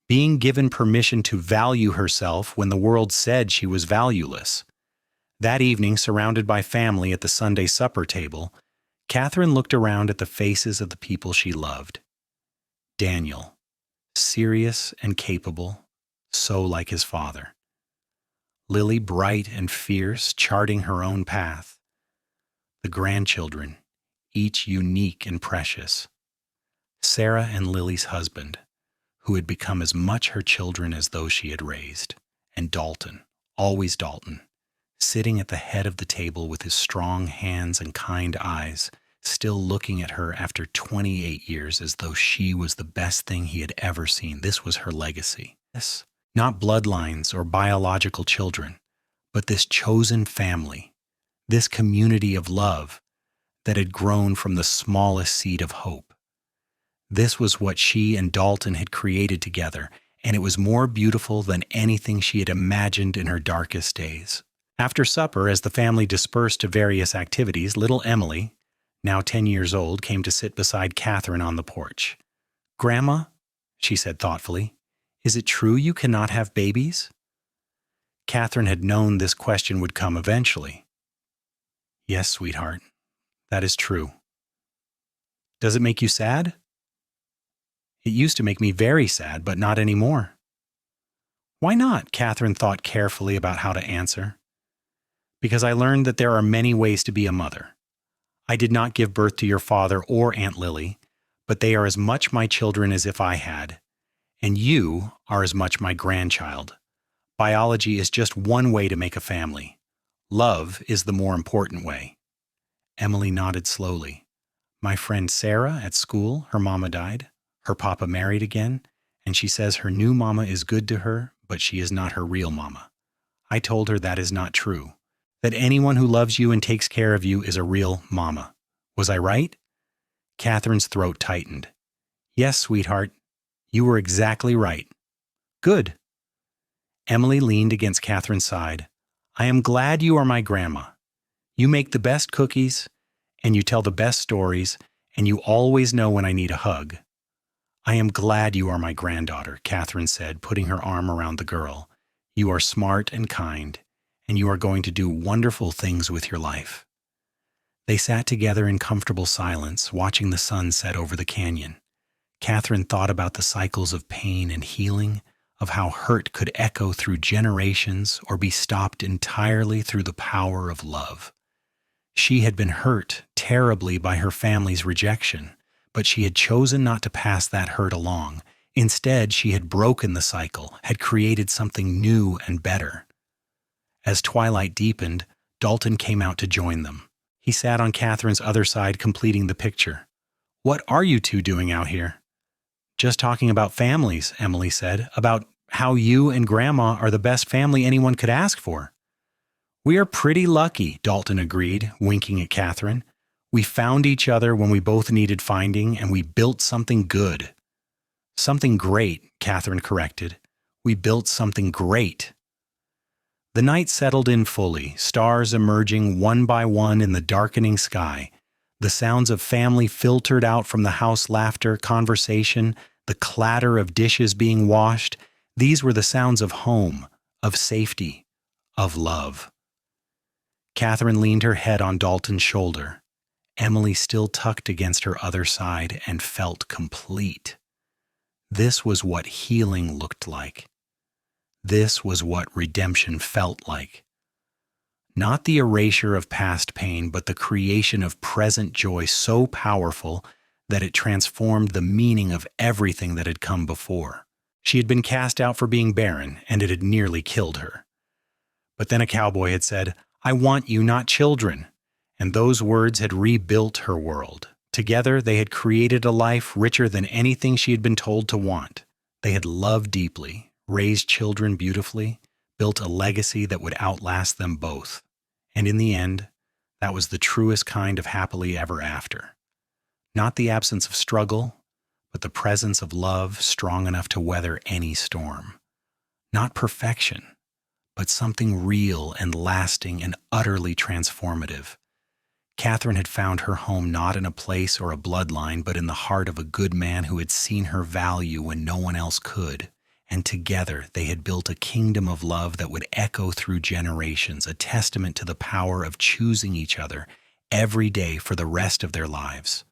being given permission to value herself when the world said she was valueless. That evening, surrounded by family at the Sunday supper table, Katherine looked around at the faces of the people she loved. Daniel, serious and capable, so like his father. Lily, bright and fierce, charting her own path. The grandchildren, each unique and precious. Sarah and Lily's husband, who had become as much her children as those she had raised. And Dalton, always Dalton, sitting at the head of the table with his strong hands and kind eyes, still looking at her after 28 years as though she was the best thing he had ever seen. This was her legacy. Yes, not bloodlines or biological children, but this chosen family, this community of love that had grown from the smallest seed of hope. This was what she and Dalton had created together, and it was more beautiful than anything she had imagined in her darkest days. After supper, as the family dispersed to various activities, little Emily, now 10 years old, came to sit beside Katherine on the porch. "Grandma," she said thoughtfully, "is it true you cannot have babies?" Katherine had known this question would come eventually. "Yes, sweetheart, that is true." "Does it make you sad?" "It used to make me very sad, but not anymore." "Why not?" Katherine thought carefully about how to answer. "Because I learned that there are many ways to be a mother. I did not give birth to your father or Aunt Lily, but they are as much my children as if I had, and you are as much my grandchild. Biology is just one way to make a family. Love is the more important way." Emily nodded slowly. "My friend Sarah at school, her mama died. Her papa married again, and she says her new mama is good to her, but she is not her real mama. I told her that is not true, that anyone who loves you and takes care of you is a real mama. Was I right?" Katherine's throat tightened. "Yes, sweetheart, you were exactly right." "Good." Emily leaned against Katherine's side. "I am glad you are my grandma. You make the best cookies, and you tell the best stories, and you always know when I need a hug." "I am glad you are my granddaughter," Katherine said, putting her arm around the girl. "You are smart and kind, and you are going to do wonderful things with your life." They sat together in comfortable silence, watching the sun set over the canyon. Katherine thought about the cycles of pain and healing, of how hurt could echo through generations or be stopped entirely through the power of love. She had been hurt terribly by her family's rejection, but she had chosen not to pass that hurt along. Instead, she had broken the cycle, had created something new and better. As twilight deepened, Dalton came out to join them. He sat on Catherine's other side, completing the picture. "What are you two doing out here?" "Just talking about families," Emily said, "about how you and Grandma are the best family anyone could ask for." "We are pretty lucky," Dalton agreed, winking at Catherine. "We found each other when we both needed finding, and we built something good." "Something great," Catherine corrected. "We built something great." The night settled in fully, stars emerging one by one in the darkening sky. The sounds of family filtered out from the house: laughter, conversation, the clatter of dishes being washed. These were the sounds of home, of safety, of love. Catherine leaned her head on Dalton's shoulder. Emily still tucked against her other side and felt complete. This was what healing looked like. This was what redemption felt like. Not the erasure of past pain, but the creation of present joy so powerful that it transformed the meaning of everything that had come before. She had been cast out for being barren, and it had nearly killed her. But then a cowboy had said, "I want you, not children," and those words had rebuilt her world. Together, they had created a life richer than anything she had been told to want. They had loved deeply, raised children beautifully, built a legacy that would outlast them both. And in the end, that was the truest kind of happily ever after. Not the absence of struggle, but the presence of love strong enough to weather any storm. Not perfection, but something real and lasting and utterly transformative. Catherine had found her home not in a place or a bloodline, but in the heart of a good man who had seen her value when no one else could. And together they had built a kingdom of love that would echo through generations, a testament to the power of choosing each other every day for the rest of their lives.